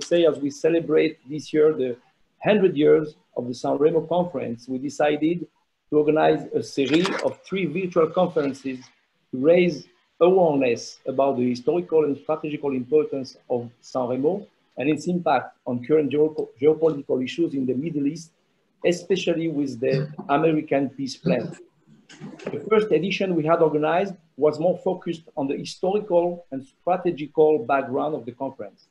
say, as we celebrate this year the 100 years of the San Remo Conference, we decided to organize a series of 3 virtual conferences to raise awareness about the historical and strategical importance of San Remo and its impact on current geopolitical issues in the Middle East, especially with the American peace plan. The first edition we had organized was more focused on the historical and strategical background of the conference.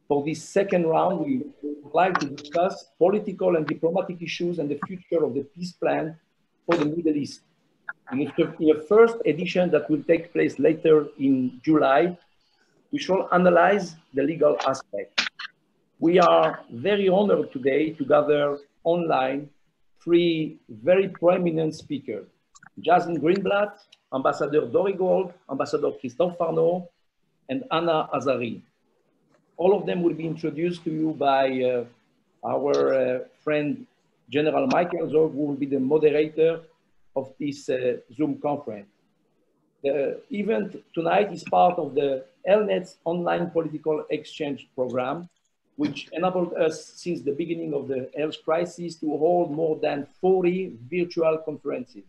For this second round, we would like to discuss political and diplomatic issues and the future of the peace plan for the Middle East. In the first edition that will take place later in July, we shall analyze the legal aspect. We are very honored today to gather online 3 very prominent speakers: Jason Greenblatt, Ambassador Dore Gold, Ambassador Christophe Farnaud, and Anna Azari. All of them will be introduced to you by our friend General Michael Zog, who will be the moderator of this Zoom conference. The event tonight is part of the Elnet's online political exchange program, which enabled us since the beginning of the health crisis to hold more than 40 virtual conferences.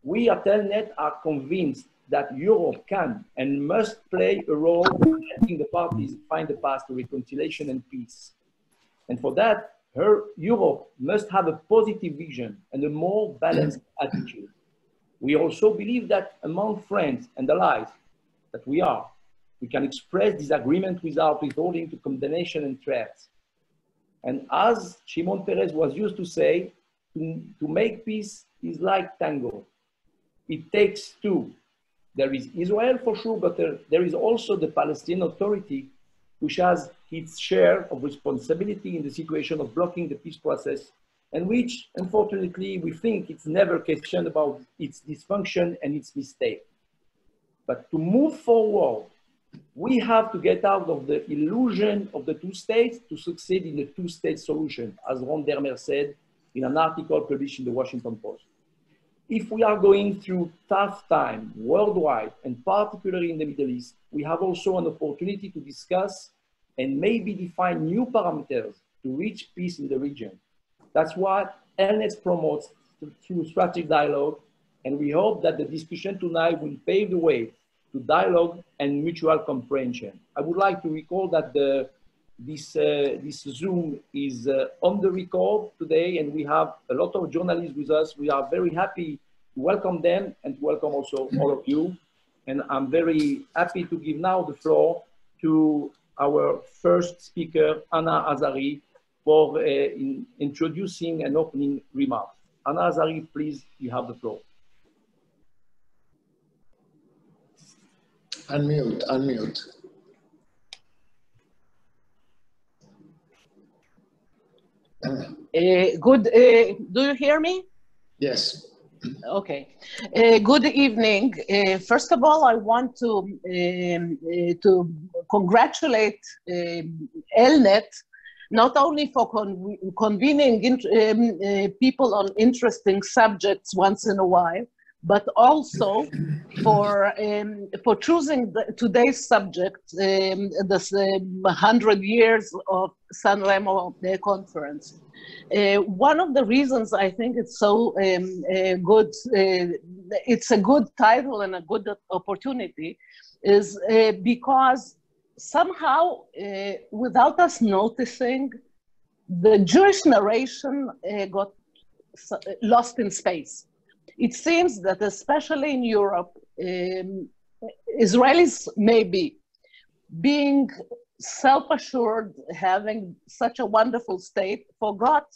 We at Elnet are convinced that Europe can and must play a role in helping the parties find a path to reconciliation and peace. And for that, Europe must have a positive vision and a more balanced attitude. We also believe that among friends and allies that we can express disagreement without resorting to condemnation and threats. And as Shimon Peres was used to say, to make peace is like tango. It takes 2. There is Israel for sure, but there is also the Palestinian Authority, which has its share of responsibility in the situation of blocking the peace process, and which, unfortunately, we think it's never questioned about its dysfunction and its mistake. But to move forward, we have to get out of the illusion of the 2 states to succeed in the 2-state solution, as Ron Dermer said in an article published in the Washington Post. If we are going through tough time worldwide, and particularly in the Middle East, we have also an opportunity to discuss and maybe define new parameters to reach peace in the region. That's what Elnet promotes through strategic dialogue, and we hope that the discussion tonight will pave the way to dialogue and mutual comprehension. I would like to recall that this Zoom is on the record today, and we have a lot of journalists with us. We are very happy to welcome them and to welcome also all of you. And I'm very happy to give now the floor to our first speaker, Anna Azari, for introducing and opening remarks. Anna Azari, please, you have the floor. Unmute, unmute. Do you hear me? Yes. Okay. Good evening. First of all, I want to congratulate Elnet, not only for convening people on interesting subjects once in a while, but also for choosing today's subject, this 100 years of San Remo Conference. One of the reasons I think it's so good, it's a good title and a good opportunity, is because somehow, without us noticing, the Jewish narration got lost in space. It seems that especially in Europe, Israelis maybe being self-assured, having such a wonderful state, forgot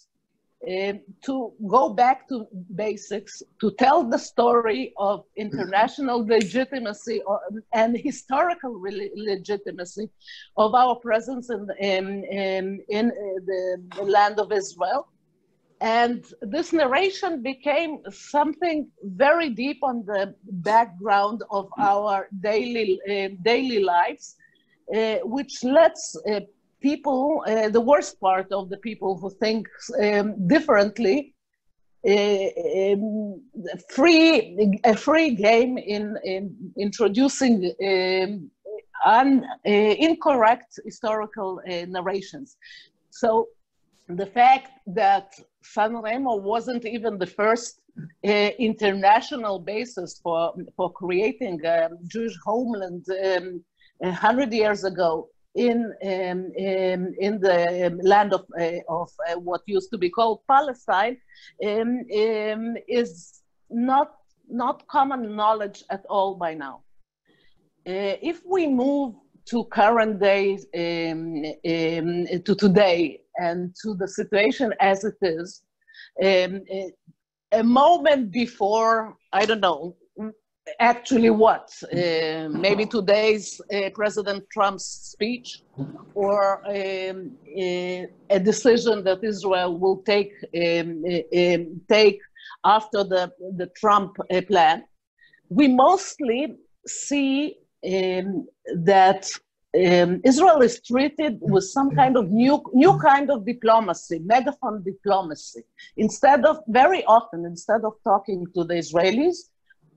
to go back to basics, to tell the story of international legitimacy and historical legitimacy of our presence in the land of Israel. And this narration became something very deep on the background of our daily lives, which lets people, the worst part of the people who think differently, a free game in introducing incorrect historical narrations. So the fact that San Remo wasn't even the first international basis for creating a Jewish homeland 100 years ago in the land of what used to be called Palestine is not common knowledge at all by now. If we move to current days, to today, and to the situation as it is, a moment before, I don't know, actually what? Maybe today's President Trump's speech, or a decision that Israel will take after the Trump plan. We mostly see that Israel is treated with some kind of new kind of diplomacy, megaphone diplomacy. Very often, instead of talking to the Israelis,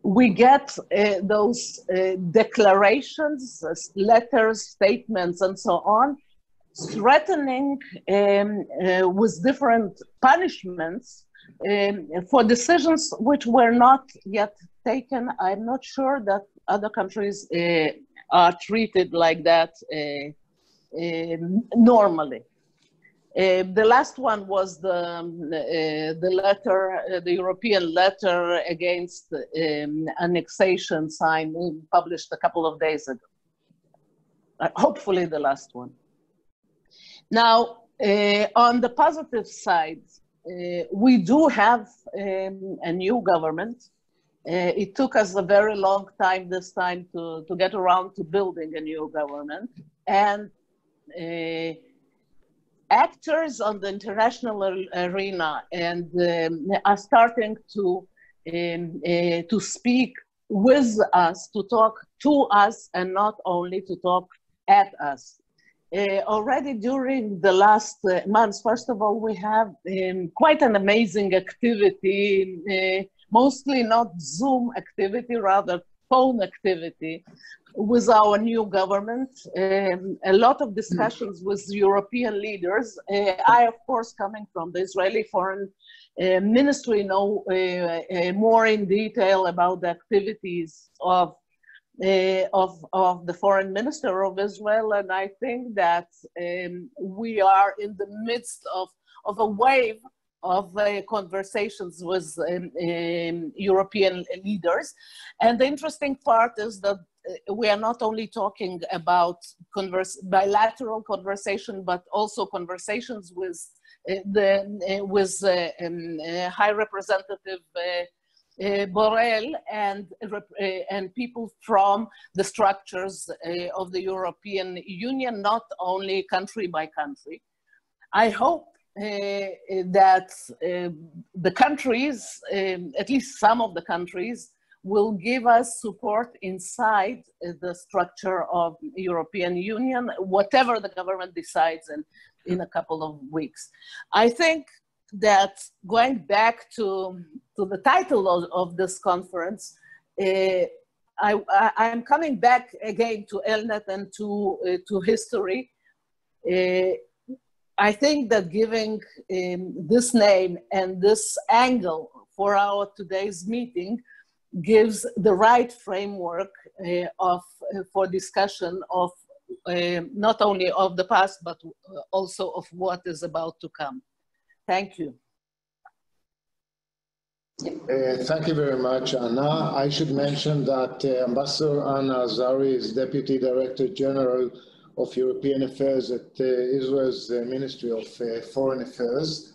we get those declarations, letters, statements, and so on, threatening with different punishments for decisions which were not yet taken. I'm not sure that other countries are treated like that normally. The last one was the letter, the European letter against annexation signed, published a couple of days ago. Hopefully the last one. Now, on the positive side, we do have a new government. It took us a very long time this time to get around to building a new government, and actors on the international arena and are starting to speak with us, to talk to us, and not only to talk at us. Already during the last months, first of all, we have quite an amazing activity, mostly not Zoom activity, rather phone activity with our new government. A lot of discussions with European leaders. I, of course, coming from the Israeli Foreign Ministry, know more in detail about the activities of the Foreign Minister of Israel, and I think that we are in the midst of a wave of conversations with European leaders. And the interesting part is that we are not only talking about bilateral conversation, but also conversations with High Representative Borrell and people from the structures of the European Union, not only country by country. I hope that the countries, at least some of the countries, will give us support inside the structure of European Union, whatever the government decides in a couple of weeks. I think that going back to the title of this conference, I'm coming back again to Elnet and to history. I think that giving this name and this angle for our today's meeting gives the right framework for discussion of not only of the past, but also of what is about to come. Thank you. Thank you very much, Anna. I should mention that Ambassador Anna Azari is Deputy Director General of European Affairs at Israel's Ministry of Foreign Affairs.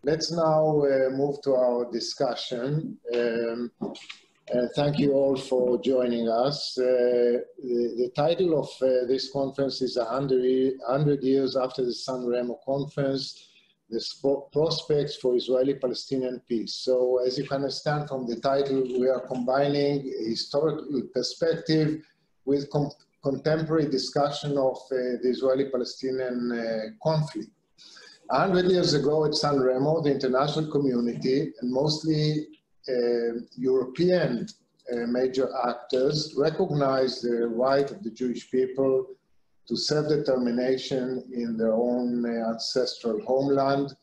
Let's now move to our discussion. Thank you all for joining us. The title of this conference is 100 years after the San Remo Conference, the prospects for Israeli-Palestinian peace. So as you can understand from the title, we are combining a historical perspective with contemporary discussion of the Israeli-Palestinian conflict. 100 years ago at San Remo, the international community, and mostly European major actors recognize the right of the Jewish people to self-determination in their own ancestral homeland.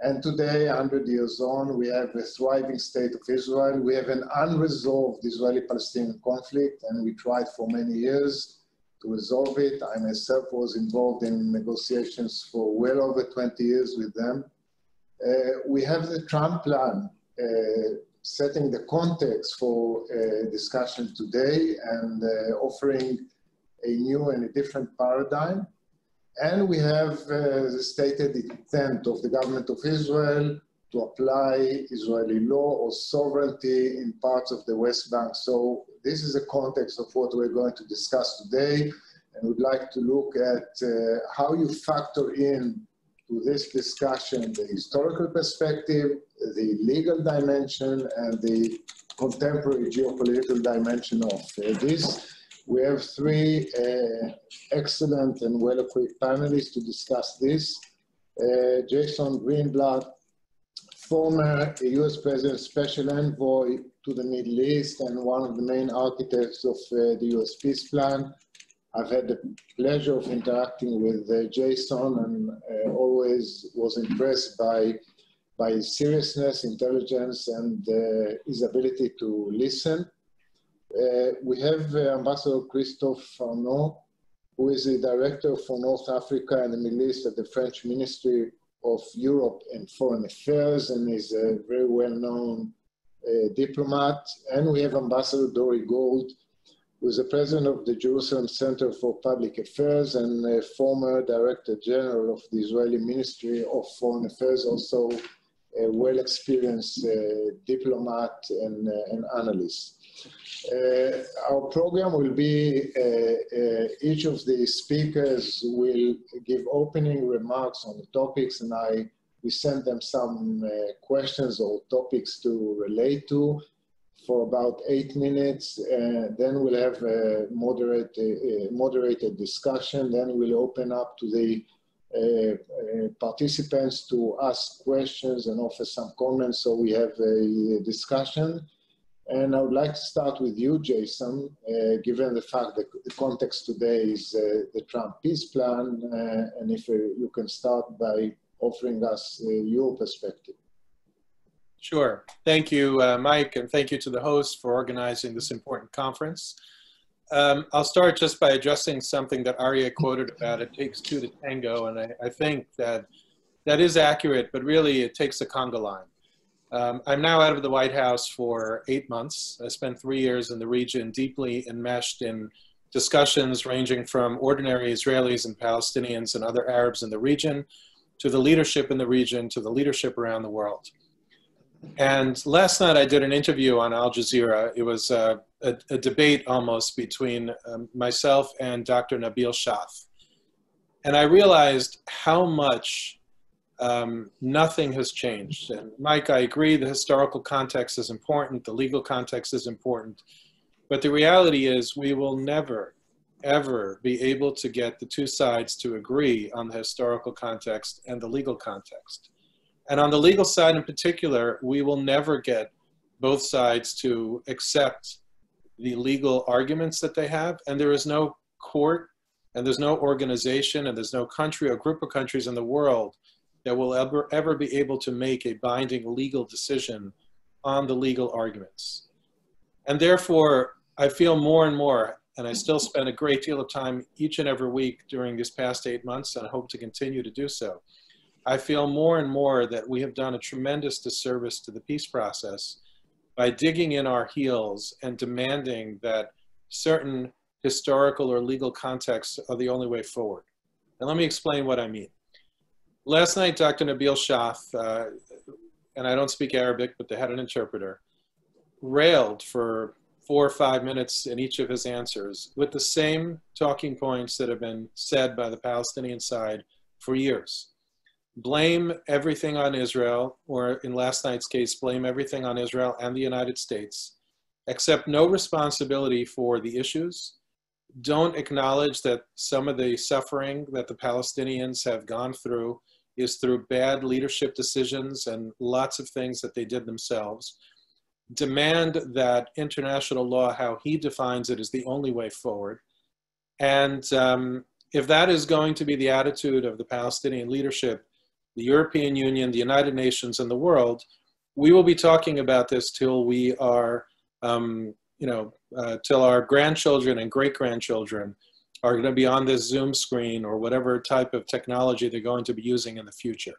And today, 100 years on, we have a thriving state of Israel. We have an unresolved Israeli-Palestinian conflict, and we tried for many years to resolve it. I myself was involved in negotiations for well over 20 years with them. We have the Trump plan setting the context for discussion today and offering a new and a different paradigm. And we have the stated intent of the government of Israel to apply Israeli law or sovereignty in parts of the West Bank. So this is the context of what we're going to discuss today. And we'd like to look at how you factor in to this discussion the historical perspective, the legal dimension, and the contemporary geopolitical dimension of this. We have three excellent and well-equipped panelists to discuss this. Jason Greenblatt, former US President's Special Envoy to the Middle East and one of the main architects of the US Peace Plan. I've had the pleasure of interacting with Jason and always was impressed by his seriousness, intelligence, and his ability to listen. We have Ambassador Christophe Farnaud, who is the Director for North Africa and the Middle East at the French Ministry of Europe and Foreign Affairs, and is a very well-known diplomat. And we have Ambassador Dore Gold, who is the President of the Jerusalem Center for Public Affairs and a former Director General of the Israeli Ministry of Foreign Affairs, also a well-experienced diplomat and analyst. Our program will be, each of the speakers will give opening remarks on the topics, and we send them some questions or topics to relate to for about 8 minutes. Then we'll have a moderated discussion. Then we'll open up to the participants to ask questions and offer some comments, so we have a discussion. And I would like to start with you, Jason, given the fact that the context today is the Trump peace plan, and if you can start by offering us your perspective. Sure. Thank you, Mike, and thank you to the host for organizing this important conference. I'll start just by addressing something that Aryeh quoted about it takes two to tango, and I think that is accurate, but really it takes a conga line. I'm now out of the White House for 8 months. I spent 3 years in the region, deeply enmeshed in discussions ranging from ordinary Israelis and Palestinians and other Arabs in the region, to the leadership in the region, to the leadership around the world. And last night I did an interview on Al Jazeera. It was a debate almost between myself and Dr. Nabil Shaf. And I realized how much nothing has changed. And Mike, I agree, the historical context is important, the legal context is important, but the reality is we will never, ever be able to get the two sides to agree on the historical context and the legal context. And on the legal side in particular, we will never get both sides to accept the legal arguments that they have, and there is no court, and there's no organization, and there's no country or group of countries in the world that will ever be able to make a binding legal decision on the legal arguments. And therefore, I feel more and more, and I still spend a great deal of time each and every week during these past 8 months, and I hope to continue to do so. I feel more and more that we have done a tremendous disservice to the peace process by digging in our heels and demanding that certain historical or legal contexts are the only way forward. And let me explain what I mean. Last night, Dr. Nabil Shaf, and I don't speak Arabic, but they had an interpreter, railed for 4 or 5 minutes in each of his answers with the same talking points that have been said by the Palestinian side for years. Blame everything on Israel, or in last night's case, blame everything on Israel and the United States, accept no responsibility for the issues, don't acknowledge that some of the suffering that the Palestinians have gone through is through bad leadership decisions and lots of things that they did themselves. demand that international law, how he defines it, is the only way forward. And if that is going to be the attitude of the Palestinian leadership, the European Union, the United Nations, and the world, we will be talking about this till we are, till our grandchildren and great-grandchildren are going to be on this Zoom screen or whatever type of technology they're going to be using in the future.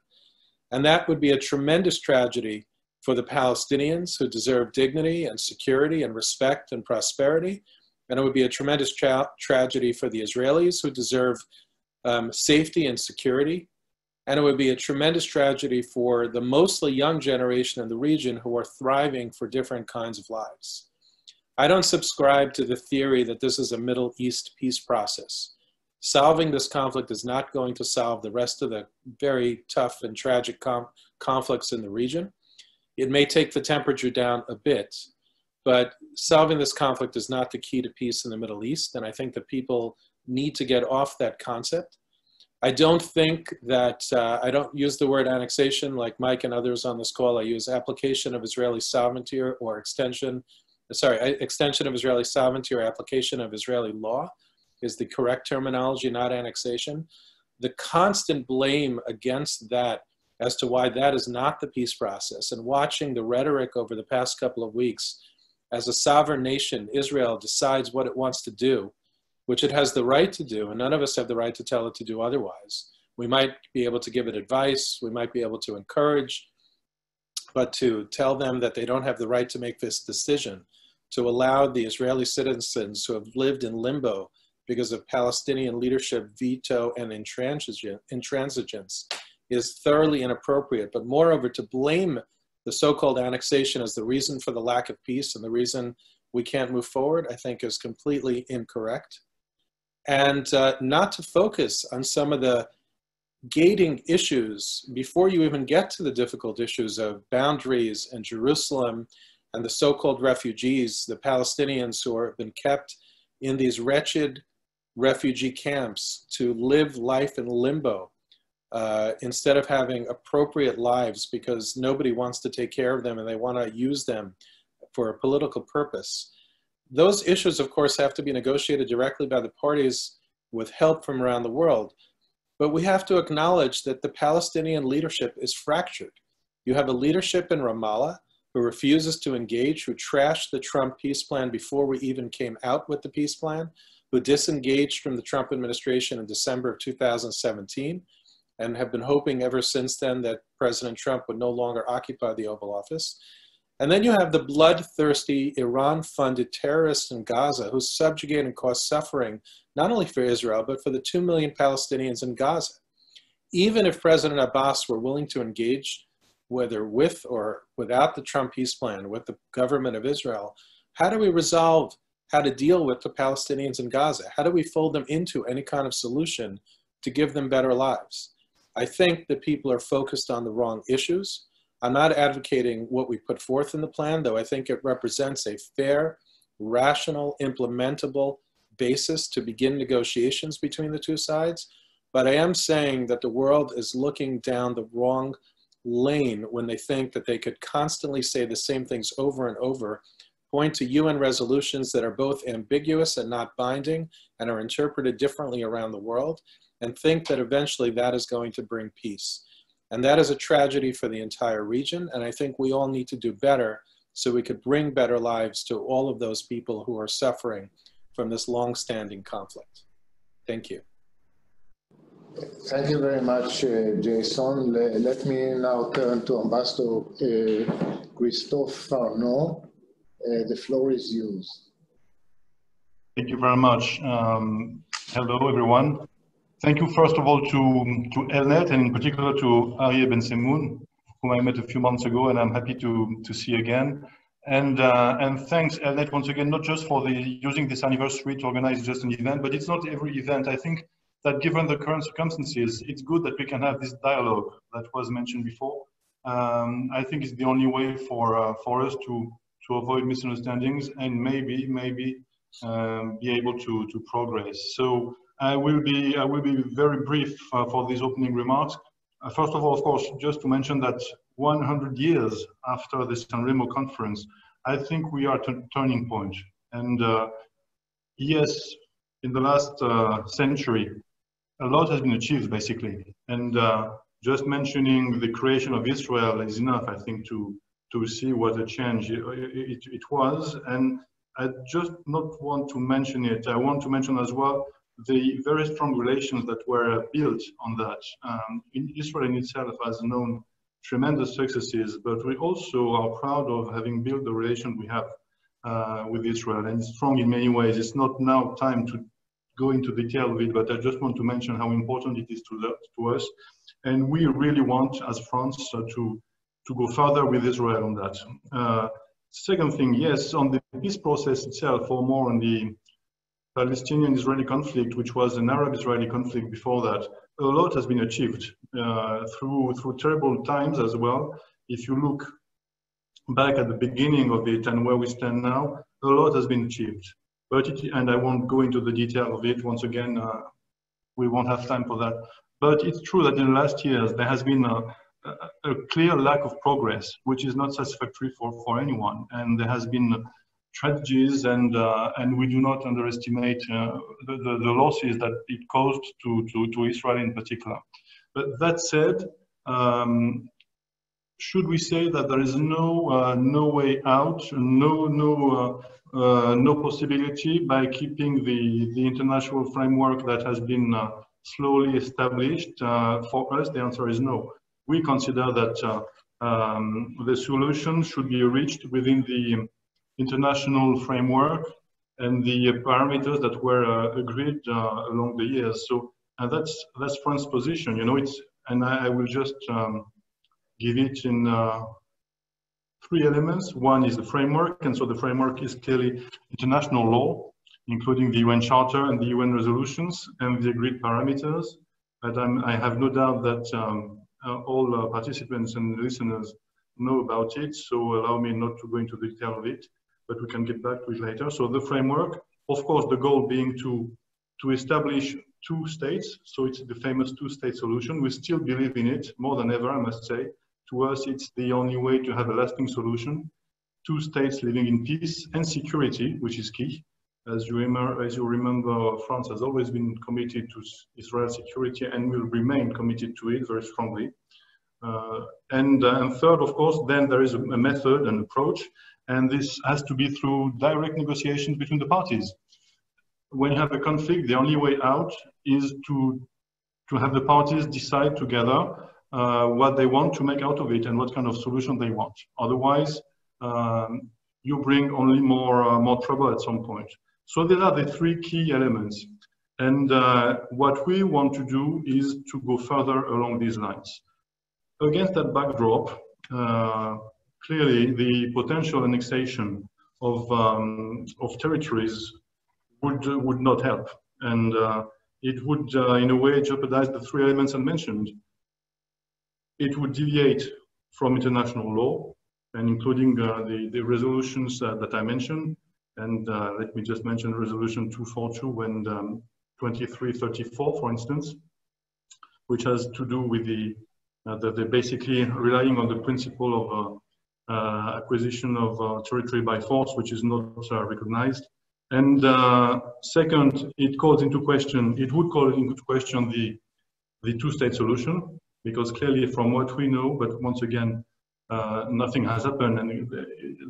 And that would be a tremendous tragedy for the Palestinians, who deserve dignity and security and respect and prosperity. And it would be a tremendous tragedy for the Israelis, who deserve safety and security. And it would be a tremendous tragedy for the mostly young generation in the region who are thriving for different kinds of lives. I don't subscribe to the theory that this is a Middle East peace process. Solving this conflict is not going to solve the rest of the very tough and tragic conflicts in the region. It may take the temperature down a bit, but solving this conflict is not the key to peace in the Middle East. And I think that people need to get off that concept. I don't think that, I don't use the word annexation like Mike and others on this call. I use application of Israeli sovereignty or extension of Israeli sovereignty or application of Israeli law is the correct terminology, not annexation. The constant blame against that as to why that is not the peace process, and watching the rhetoric over the past couple of weeks as a sovereign nation, Israel decides what it wants to do, which it has the right to do, and none of us have the right to tell it to do otherwise. We might be able to give it advice, we might be able to encourage, but to tell them that they don't have the right to make this decision, to allow the Israeli citizens who have lived in limbo because of Palestinian leadership veto and intransigence is thoroughly inappropriate. But moreover, to blame the so-called annexation as the reason for the lack of peace and the reason we can't move forward, I think is completely incorrect. And not to focus on some of the gating issues before you even get to the difficult issues of boundaries and Jerusalem and the so-called refugees, the Palestinians who have been kept in these wretched refugee camps to live life in limbo instead of having appropriate lives because nobody wants to take care of them and they want to use them for a political purpose. Those issues, of course, have to be negotiated directly by the parties with help from around the world. But we have to acknowledge that the Palestinian leadership is fractured. You have a leadership in Ramallah who refuses to engage, who trashed the Trump peace plan before we even came out with the peace plan, who disengaged from the Trump administration in December of 2017, and have been hoping ever since then that President Trump would no longer occupy the Oval Office. And then you have the bloodthirsty Iran-funded terrorists in Gaza who subjugate and cause suffering, not only for Israel, but for the 2 million Palestinians in Gaza. Even if President Abbas were willing to engage, whether with or without the Trump peace plan, with the government of Israel, how do we resolve how to deal with the Palestinians in Gaza? How do we fold them into any kind of solution to give them better lives? I think that people are focused on the wrong issues. I'm not advocating what we put forth in the plan, though I think it represents a fair, rational, implementable basis to begin negotiations between the two sides. But I am saying that the world is looking down the wrong lane when they think that they could constantly say the same things over and over, point to UN resolutions that are both ambiguous and not binding and are interpreted differently around the world, and think that eventually that is going to bring peace. And that is a tragedy for the entire region, and I think we all need to do better so we could bring better lives to all of those people who are suffering from this long-standing conflict. Thank you. Thank you very much, Jason. Let me now turn to Ambassador Christophe Farnaud. The floor is yours. Thank you very much. Hello, everyone. Thank you, first of all, to Elnet, and in particular to Aryeh Ben Semoun, whom I met a few months ago, and I'm happy to see again. And thanks, Elnet, once again, not just for using this anniversary to organize just an event, but it's not every event. I think that given the current circumstances, it's good that we can have this dialogue that was mentioned before. I think it's the only way for us to avoid misunderstandings and maybe be able to progress. So I will be very brief for these opening remarks. First of all, of course, just to mention that 100 years after the San Remo Conference, I think we are at a turning point. And yes, in the last century, a lot has been achieved, basically. And just mentioning the creation of Israel is enough, I think, to see what a change it was. And I just not want to mention it. I want to mention as well the very strong relations that were built on that. Israel in itself has known tremendous successes, but we also are proud of having built the relation we have with Israel, and it's strong in many ways. It's not now time to go into detail of it, but I just want to mention how important it is to us. And we really want, as France, to go further with Israel on that. Second thing, yes, on the peace process itself, or more on the Palestinian-Israeli conflict, which was an Arab-Israeli conflict before that, a lot has been achieved through terrible times as well. If you look back at the beginning of it and where we stand now, a lot has been achieved. But and I won't go into the detail of it. Once again, we won't have time for that. But it's true that in the last years, there has been a clear lack of progress, which is not satisfactory for anyone. And there has been tragedies, and we do not underestimate the losses that it caused to Israel in particular. But that said, should we say that there is no way out, no possibility by keeping the international framework that has been slowly established? For us, the answer is no. We consider that the solution should be reached within the international framework and the parameters that were agreed along the years. So, and that's France's position. You know, and I will just give it in 3 elements. One is the framework, and so the framework is clearly international law, including the UN Charter and the UN resolutions and the agreed parameters. But I have no doubt that all participants and listeners know about it, so allow me not to go into the detail of it, but we can get back to it later. So the framework, of course, the goal being to establish 2 states, so it's the famous 2-state solution. We still believe in it more than ever, I must say. To us, it's the only way to have a lasting solution. 2 states living in peace and security, which is key. As you remember, France has always been committed to Israel's security and will remain committed to it very strongly. And third, of course, then there is a method and approach, and this has to be through direct negotiations between the parties. When you have a conflict, the only way out is to have the parties decide together what they want to make out of it and what kind of solution they want. Otherwise, you bring only more trouble at some point. So these are the 3 key elements. And what we want to do is to go further along these lines. Against that backdrop, clearly the potential annexation of territories would not help. And it would, in a way, jeopardize the 3 elements I mentioned. It would deviate from international law, and including the resolutions that I mentioned. And let me just mention Resolution 242 and 2334, for instance, which has to do with the basically relying on the principle of acquisition of territory by force, which is not recognized. And second, it would call into question the 2-state solution, because clearly from what we know, but once again, nothing has happened, and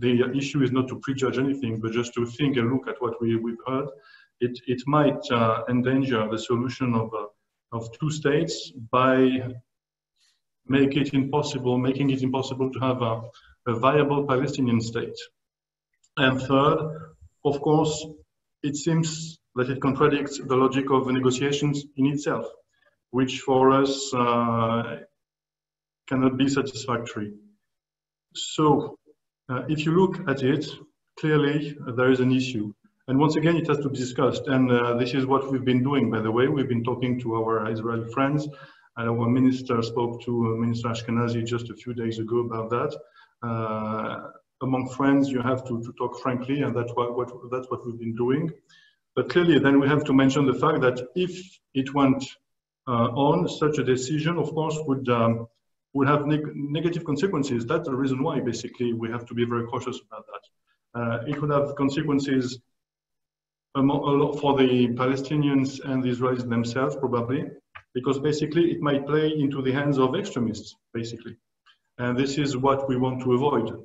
the issue is not to prejudge anything, but just to think and look at what we've heard. It might endanger the solution of 2 states by making it impossible to have a viable Palestinian state. And third, of course, it seems that it contradicts the logic of the negotiations in itself, which for us cannot be satisfactory. So if you look at it, clearly there is an issue. And once again, it has to be discussed. And this is what we've been doing, by the way. We've been talking to our Israeli friends. And our minister spoke to Minister Ashkenazi just a few days ago about that. Among friends, you have to talk frankly, and that's what we've been doing. But clearly, then we have to mention the fact that if it went on, such a decision, of course, would have negative consequences. That's the reason why, basically, we have to be very cautious about that. It would have consequences a lot for the Palestinians and the Israelis themselves, probably, because basically it might play into the hands of extremists, basically. And this is what we want to avoid.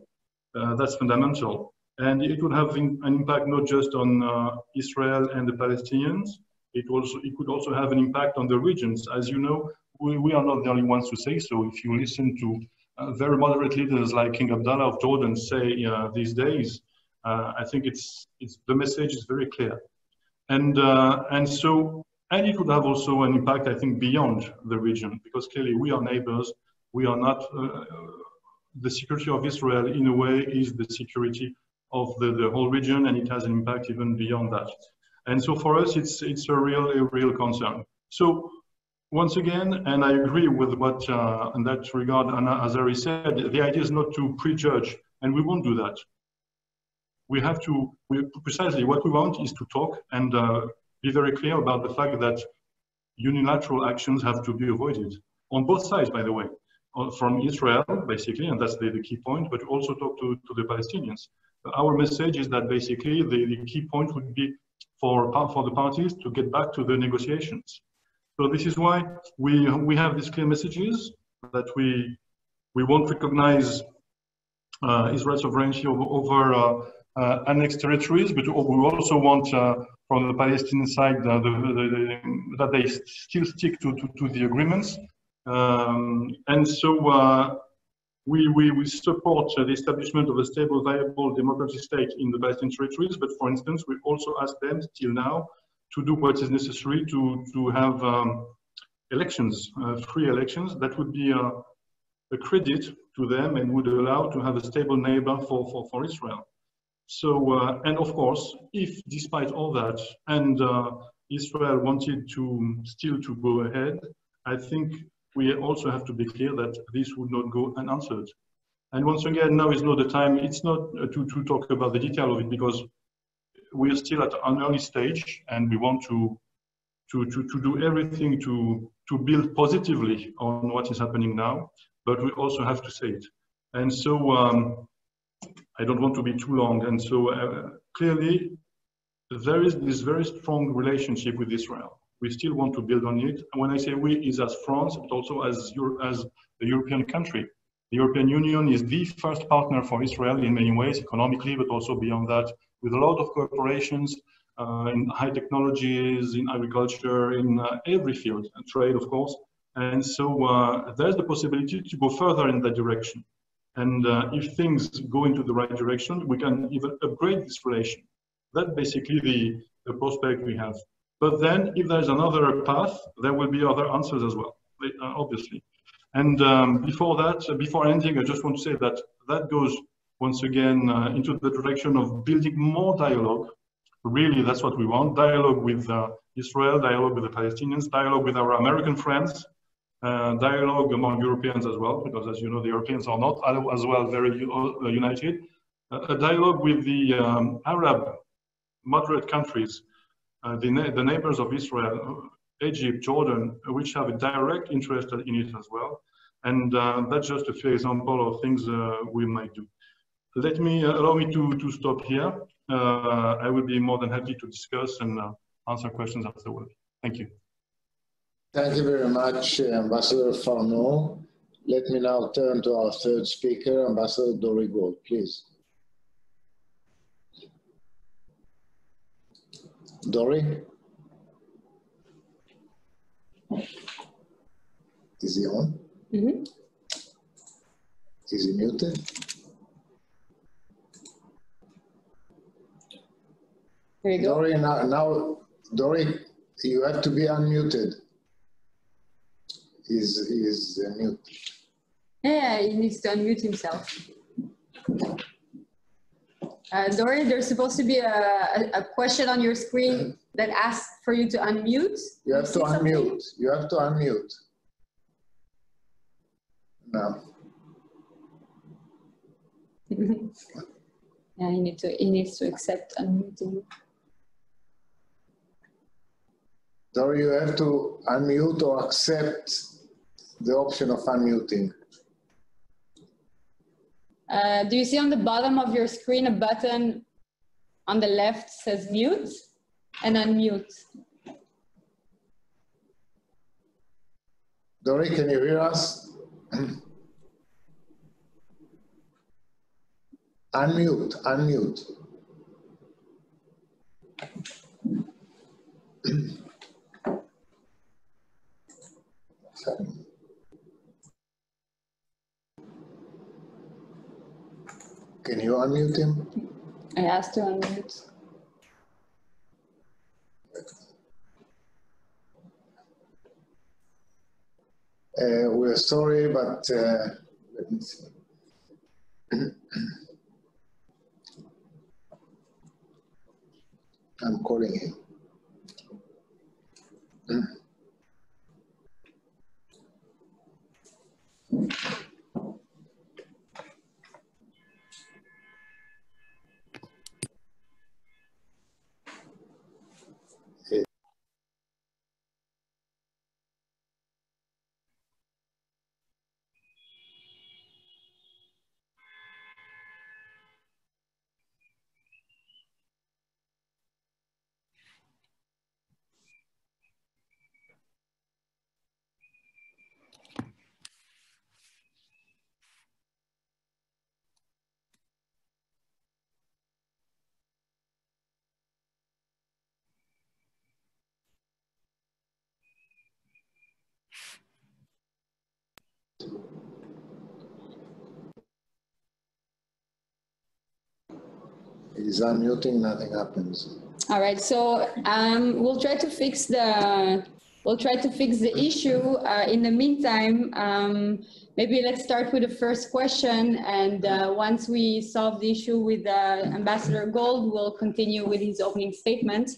That's fundamental. And it would have an impact not just on Israel and the Palestinians, it could also have an impact on the regions. As you know, we are not the only ones to say so. If you listen to very moderate leaders like King Abdullah of Jordan say these days, I think the message is very clear. And it would have also an impact, I think, beyond the region, because clearly we are neighbors. We are not, the security of Israel in a way is the security of the whole region, and it has an impact even beyond that. And so for us, it's a real concern. So once again, and I agree with what in that regard Anna Azari said, the idea is not to prejudge, and we won't do that. We have to, precisely what we want is to talk and be very clear about the fact that unilateral actions have to be avoided on both sides, by the way, from Israel, basically, and that's the key point, but also talk to the Palestinians. Our message is that basically the key point would be for the parties to get back to the negotiations. So this is why we have these clear messages that we won't recognize Israel's sovereignty over annexed territories, but we also want from the Palestinian side that they still stick to the agreements. And so we support the establishment of a stable, viable democratic state in the Palestinian territories, but for instance, we also ask them still now to do what is necessary to have elections, free elections, that would be a credit to them and would allow to have a stable neighbor for Israel. So, and of course, if despite all that, and Israel wanted still to go ahead, I think we also have to be clear that this would not go unanswered. And once again, now is not the time, it's not to talk about the detail of it, because we are still at an early stage and we want to do everything to build positively on what is happening now, but we also have to say it. And so I don't want to be too long. And so clearly there is this very strong relationship with Israel. We still want to build on it. And when I say we, is as France, but also as the European country. The European Union is the first partner for Israel in many ways, economically, but also beyond that, with a lot of cooperations in high technologies, in agriculture, in every field, and trade, of course. And so there's the possibility to go further in that direction. And if things go into the right direction, we can even upgrade this relation. That's basically the prospect we have. But then if there's another path, there will be other answers as well, obviously. And before ending, I just want to say that that goes once again into the direction of building more dialogue. Really, that's what we want. Dialogue with Israel, dialogue with the Palestinians, dialogue with our American friends, dialogue among Europeans as well, because as you know, the Europeans are not as well very united. A dialogue with the Arab moderate countries, the neighbors of Israel, Egypt, Jordan, which have a direct interest in it as well. And that's just a few examples of things we might do. Allow me to stop here. I will be more than happy to discuss and answer questions afterward. Thank you. Thank you very much, Ambassador Farnaud. Let me now turn to our third speaker, Ambassador Dore Gold, please. Dore? Is he on? Mm-hmm. Is he muted? There you go. Dore, Dore, you have to be unmuted. He's mute. Yeah, he needs to unmute himself. Dore, there's supposed to be a question on your screen that asks for you to unmute. You have to unmute. You have to unmute. No. Yeah, he needs to accept unmuting. Dore, you have to unmute or accept the option of unmuting. Do you see on the bottom of your screen a button on the left says mute and unmute? Dore, can you hear us? Unmute, unmute. Can you unmute him? I asked to unmute. We're sorry, but let me see. I'm calling him. He's unmuting, nothing happens. All right, so we'll try to fix the issue. In the meantime, maybe let's start with the first question, and once we solve the issue with Ambassador Gold, we'll continue with his opening statement.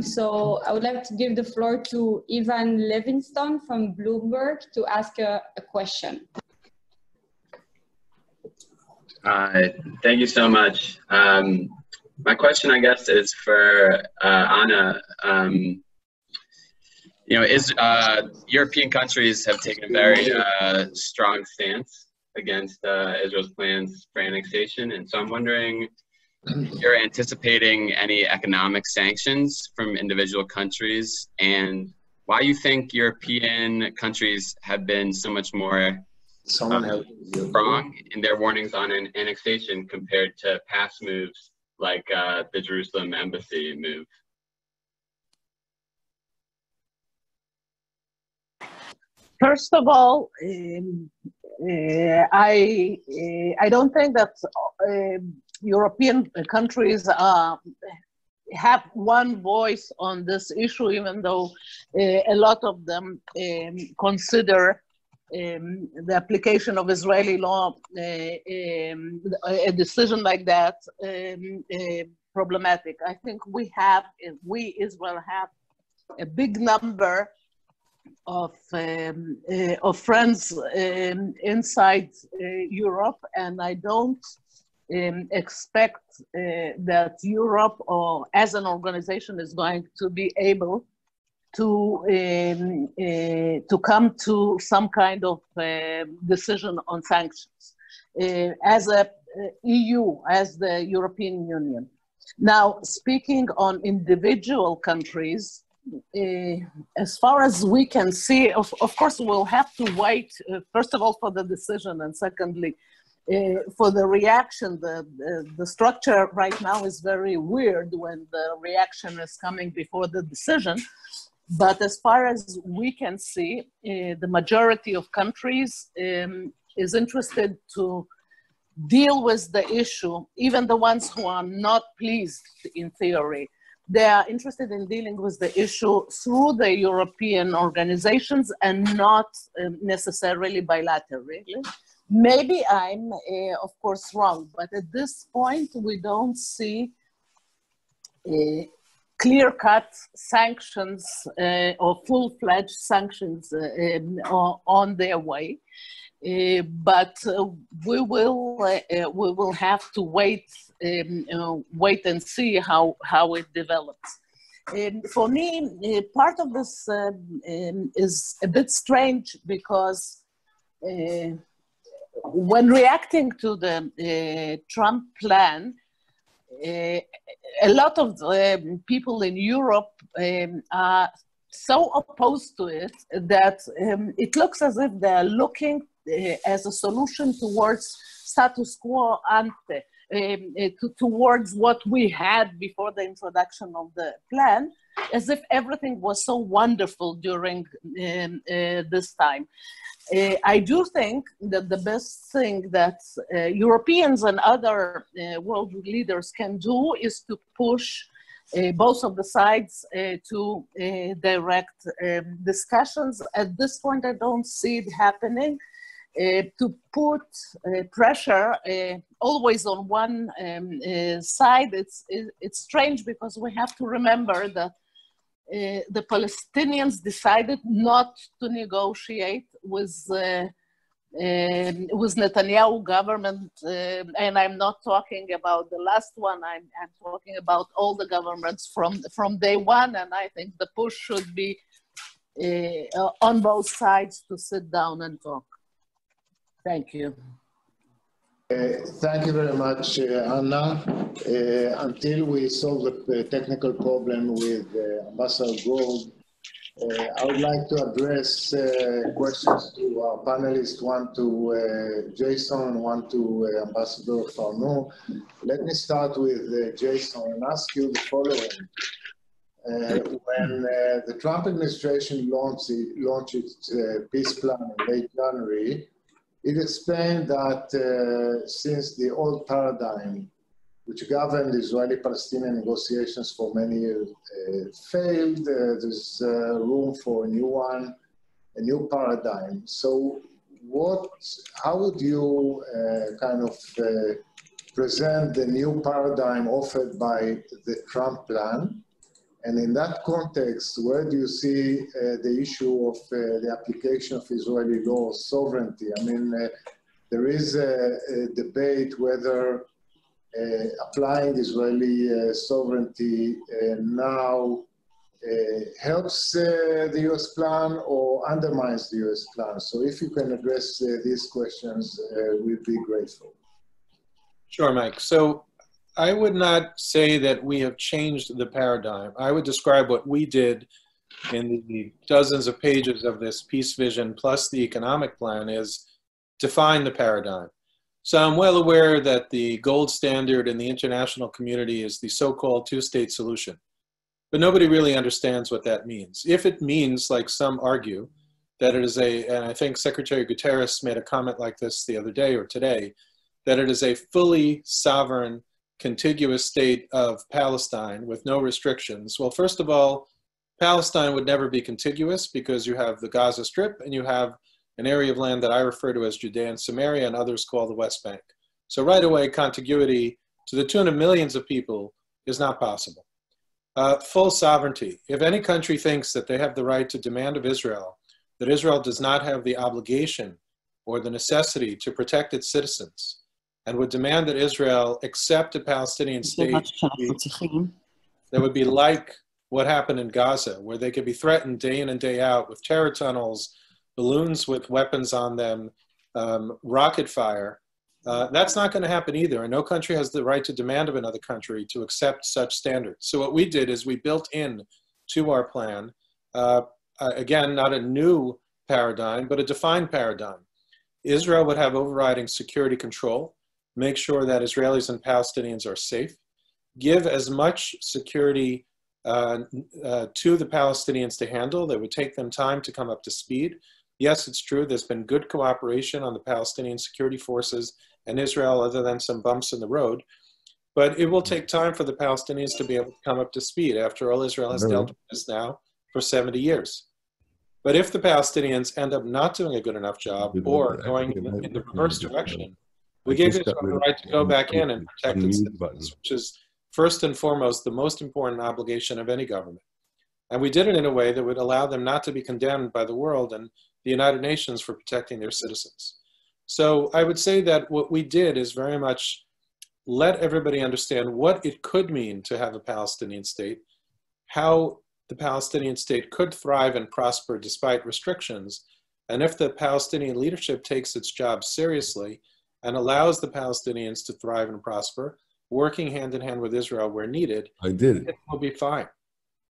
So I would like to give the floor to Ivan Levinson from Bloomberg to ask a question. Thank you so much. My question, I guess, is for Anna. You know, European countries have taken a very strong stance against Israel's plans for annexation, and so I'm wondering if you're anticipating any economic sanctions from individual countries, and why you think European countries have been so much more strong in their warnings on an annexation compared to past moves like the Jerusalem embassy move. First of all, I don't think that European countries have one voice on this issue, even though a lot of them consider the application of Israeli law, a decision like that, problematic. I think Israel have a big number of friends inside Europe, and I don't expect that Europe or as an organization is going to be able to come to some kind of decision on sanctions as a EU, as the European Union. Now, speaking on individual countries, as far as we can see, of course, we'll have to wait, first of all, for the decision, and secondly, for the reaction. The structure right now is very weird when the reaction is coming before the decision. But as far as we can see, the majority of countries is interested to deal with the issue, even the ones who are not pleased in theory. They are interested in dealing with the issue through the European organizations and not necessarily bilaterally. Maybe I'm, of course, wrong, but at this point, we don't see clear-cut sanctions or full-fledged sanctions on their way. But we will have to wait and see how it develops. For me, part of this is a bit strange because when reacting to the Trump plan, a lot of people in Europe are so opposed to it that it looks as if they're looking as a solution towards status quo ante, towards what we had before the introduction of the plan, as if everything was so wonderful during this time. I do think that the best thing that Europeans and other world leaders can do is to push both of the sides to direct discussions. At this point, I don't see it happening. To put pressure always on one side, it's strange, because we have to remember that the Palestinians decided not to negotiate with Netanyahu government, and I'm not talking about the last one. I'm talking about all the governments from day one, and I think the push should be on both sides to sit down and talk. Thank you. Thank you very much, Anna. Until we solve the technical problem with Ambassador Gold, I would like to address questions to our panelists, one to Jason, one to Ambassador Farnaud. Let me start with Jason and ask you the following. When the Trump administration launched its peace plan in late January, it explained that since the old paradigm, which governed Israeli-Palestinian negotiations for many years, failed, there's room for a new one, a new paradigm. So how would you present the new paradigm offered by the Trump plan? And in that context, where do you see the issue of the application of Israeli law sovereignty? I mean, there is a debate whether applying Israeli sovereignty now helps the US plan or undermines the US plan. So if you can address these questions, we'd be grateful. Sure, Mike. So I would not say that we have changed the paradigm. I would describe what we did in the dozens of pages of this peace vision plus the economic plan is define the paradigm. So I'm well aware that the gold standard in the international community is the so-called two-state solution. But nobody really understands what that means. If it means, like some argue, that it is and I think Secretary Guterres made a comment like this the other day or today, that it is a fully sovereign, contiguous state of Palestine with no restrictions. Well, first of all, Palestine would never be contiguous because you have the Gaza Strip and you have an area of land that I refer to as Judea and Samaria and others call the West Bank. So right away, contiguity to the tune of millions of people is not possible. Full sovereignty. If any country thinks that they have the right to demand of Israel that Israel does not have the obligation or the necessity to protect its citizens, and would demand that Israel accept a Palestinian state, that would be like what happened in Gaza, where they could be threatened day in and day out with terror tunnels, balloons with weapons on them, rocket fire. That's not going to happen either, and no country has the right to demand of another country to accept such standards. So what we did is we built in to our plan, again, not a new paradigm, but a defined paradigm. Israel would have overriding security control, make sure that Israelis and Palestinians are safe, give as much security to the Palestinians to handle. That would take them time to come up to speed. Yes, it's true, there's been good cooperation on the Palestinian security forces and Israel, other than some bumps in the road. But it will take time for the Palestinians to be able to come up to speed. After all, Israel has dealt with this now for 70 years. But if the Palestinians end up not doing a good enough job or going in the reverse direction, we gave Israel the right to go back in and protect its citizens, which is first and foremost the most important obligation of any government. And we did it in a way that would allow them not to be condemned by the world and the United Nations for protecting their citizens. So I would say that what we did is very much let everybody understand what it could mean to have a Palestinian state, how the Palestinian state could thrive and prosper despite restrictions, And if the Palestinian leadership takes its job seriously and allows the Palestinians to thrive and prosper, working hand in hand with Israel where needed, it will be fine.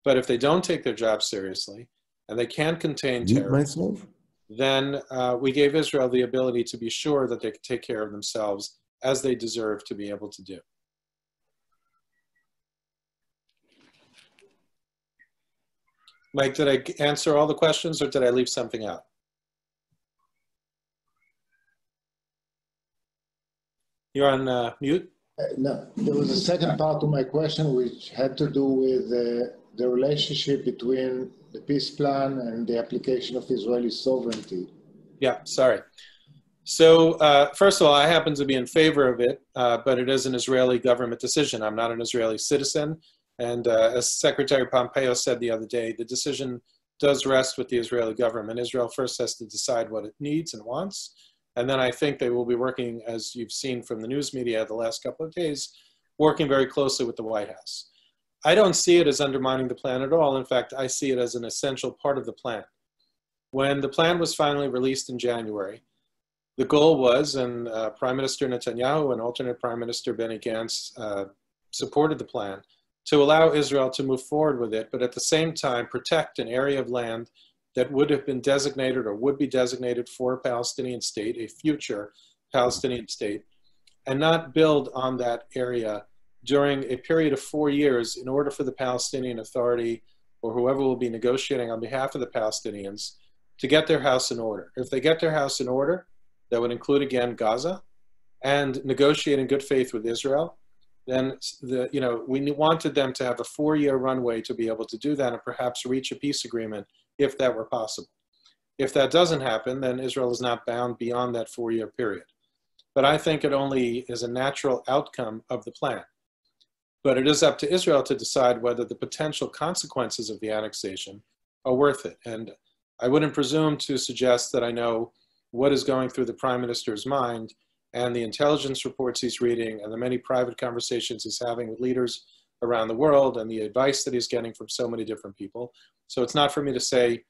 But if they don't take their job seriously and they can't contain terror, then we gave Israel the ability to be sure that they could take care of themselves as they deserve to be able to do. Mike, did I answer all the questions or did I leave something out? You're on mute? No, there was a second part of my question which had to do with the relationship between the peace plan and the application of Israeli sovereignty. Yeah, sorry. So first of all, I happen to be in favor of it, but it is an Israeli government decision. I'm not an Israeli citizen. And as Secretary Pompeo said the other day, the decision does rest with the Israeli government. Israel first has to decide what it needs and wants. And then I think they will be working, as you've seen from the news media the last couple of days, working very closely with the White House. I don't see it as undermining the plan at all. In fact, I see it as an essential part of the plan. When the plan was finally released in January, the goal was, and Prime Minister Netanyahu and alternate Prime Minister Benny Gantz supported the plan, to allow Israel to move forward with it, but at the same time protect an area of land that would have been designated or would be designated for a Palestinian state, a future Palestinian state, and not build on that area during a period of 4 years in order for the Palestinian Authority or whoever will be negotiating on behalf of the Palestinians to get their house in order. If they get their house in order, that would include, again, Gaza, and negotiate in good faith with Israel, then we wanted them to have a 4-year runway to be able to do that and perhaps reach a peace agreement if that were possible. If that doesn't happen, then Israel is not bound beyond that 4-year period. But I think it only is a natural outcome of the plan. But it is up to Israel to decide whether the potential consequences of the annexation are worth it. And I wouldn't presume to suggest that I know what is going through the Prime Minister's mind and the intelligence reports he's reading and the many private conversations he's having with leaders around the world and the advice that he's getting from so many different people. So it's not for me to say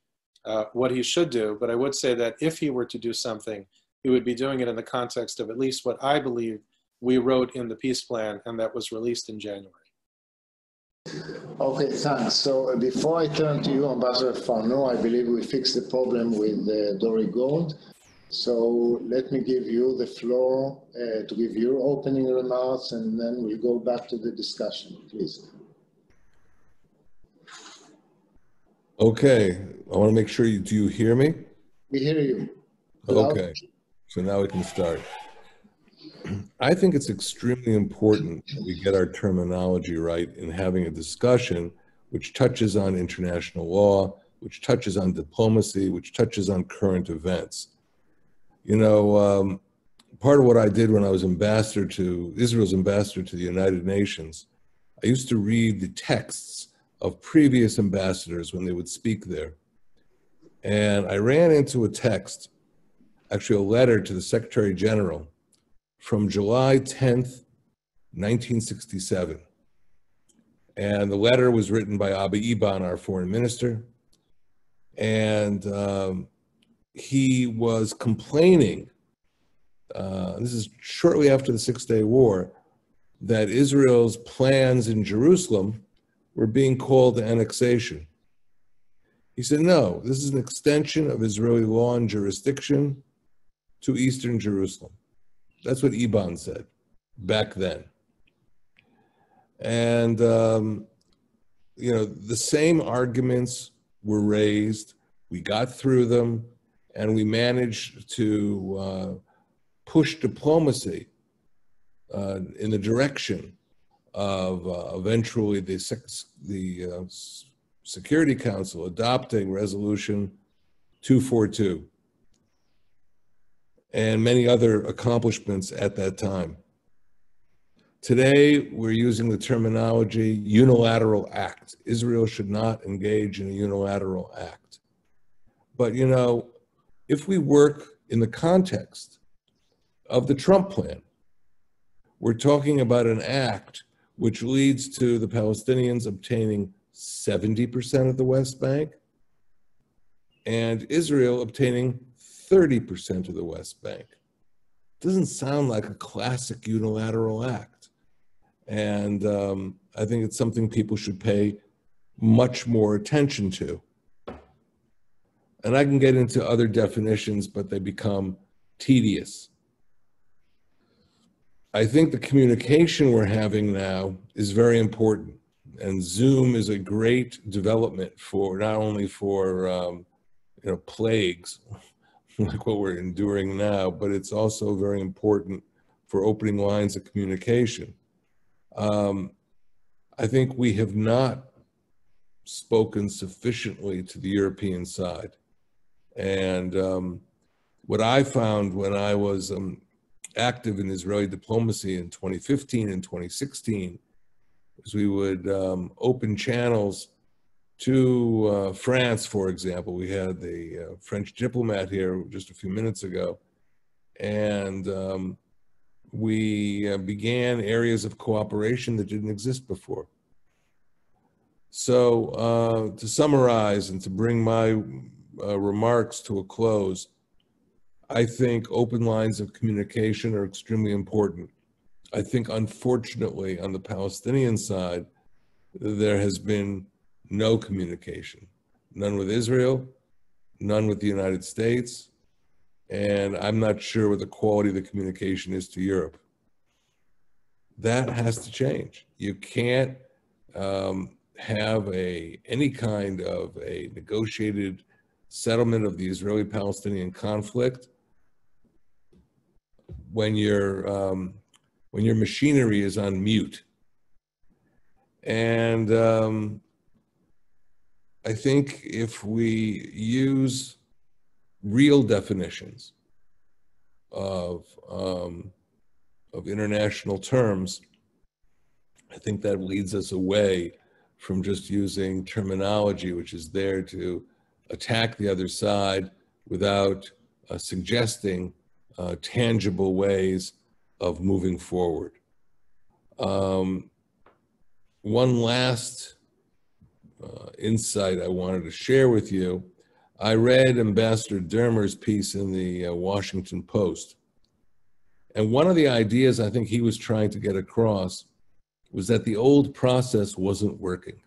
what he should do, but I would say that if he were to do something, he would be doing it in the context of at least what I believe we wrote in the peace plan and that was released in January. Okay, thanks. So before I turn to you, Ambassador Farnaud, I believe we fixed the problem with Dore Gold. So let me give you the floor to give your opening remarks, and then we'll go back to the discussion, please. Okay, I want to make sure do you hear me? We hear you. Okay, so now we can start. I think it's extremely important that we get our terminology right in having a discussion which touches on international law, which touches on diplomacy, which touches on current events. You know, part of what I did when I was Israel's ambassador to the United Nations, I used to read the texts of previous ambassadors when they would speak there. And I ran into a text, actually a letter to the Secretary General from July 10th, 1967. And the letter was written by Abba Eban, our foreign minister. And he was complaining, this is shortly after the Six-Day War, that Israel's plans in Jerusalem were being called annexation. He said, no, this is an extension of Israeli law and jurisdiction to Eastern Jerusalem. That's what Eban said back then. And, you know, the same arguments were raised. We got through them. And we managed to push diplomacy in the direction of eventually the Security Council adopting Resolution 242 and many other accomplishments at that time. Today, we're using the terminology unilateral act. Israel should not engage in a unilateral act. But, you know, if we work in the context of the Trump plan, we're talking about an act which leads to the Palestinians obtaining 70% of the West Bank and Israel obtaining 30% of the West Bank. Doesn't sound like a classic unilateral act. And I think it's something people should pay much more attention to. And I can get into other definitions, but they become tedious. I think the communication we're having now is very important. And Zoom is a great development for not only for plagues, like what we're enduring now, but it's also very important for opening lines of communication. I think we have not spoken sufficiently to the European side. And what I found when I was active in Israeli diplomacy in 2015 and 2016 is we would open channels to France, for example. We had the French diplomat here just a few minutes ago, and we began areas of cooperation that didn't exist before. So to summarize and to bring my remarks to a close, I think open lines of communication are extremely important. I think, unfortunately, on the Palestinian side, there has been no communication, none with Israel, none with the United States, and I'm not sure what the quality of the communication is to Europe. That has to change. You can't have any kind of a negotiated settlement of the Israeli-Palestinian conflict when your machinery is on mute. And I think if we use real definitions of international terms, I think that leads us away from just using terminology which is there to attack the other side without suggesting tangible ways of moving forward. One last insight I wanted to share with you. I read Ambassador Dermer's piece in the Washington Post. And one of the ideas I think he was trying to get across was that the old process wasn't working.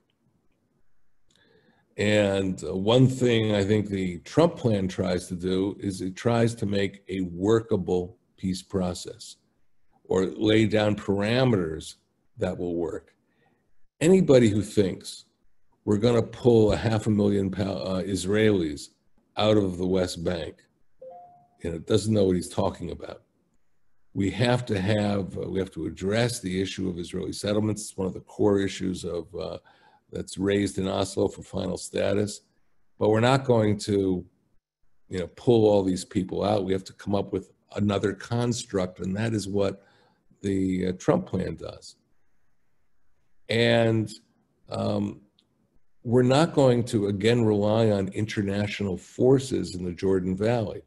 And one thing I think the Trump plan tries to do is it tries to make a workable peace process or lay down parameters that will work. Anybody who thinks we're going to pull 500,000 Israelis out of the West Bank, doesn't know what he's talking about. We have to address the issue of Israeli settlements. It's one of the core issues of that's raised in Oslo for final status. But we're not going to, pull all these people out. We have to come up with another construct, and that is what the Trump plan does. And we're not going to, again, rely on international forces in the Jordan Valley.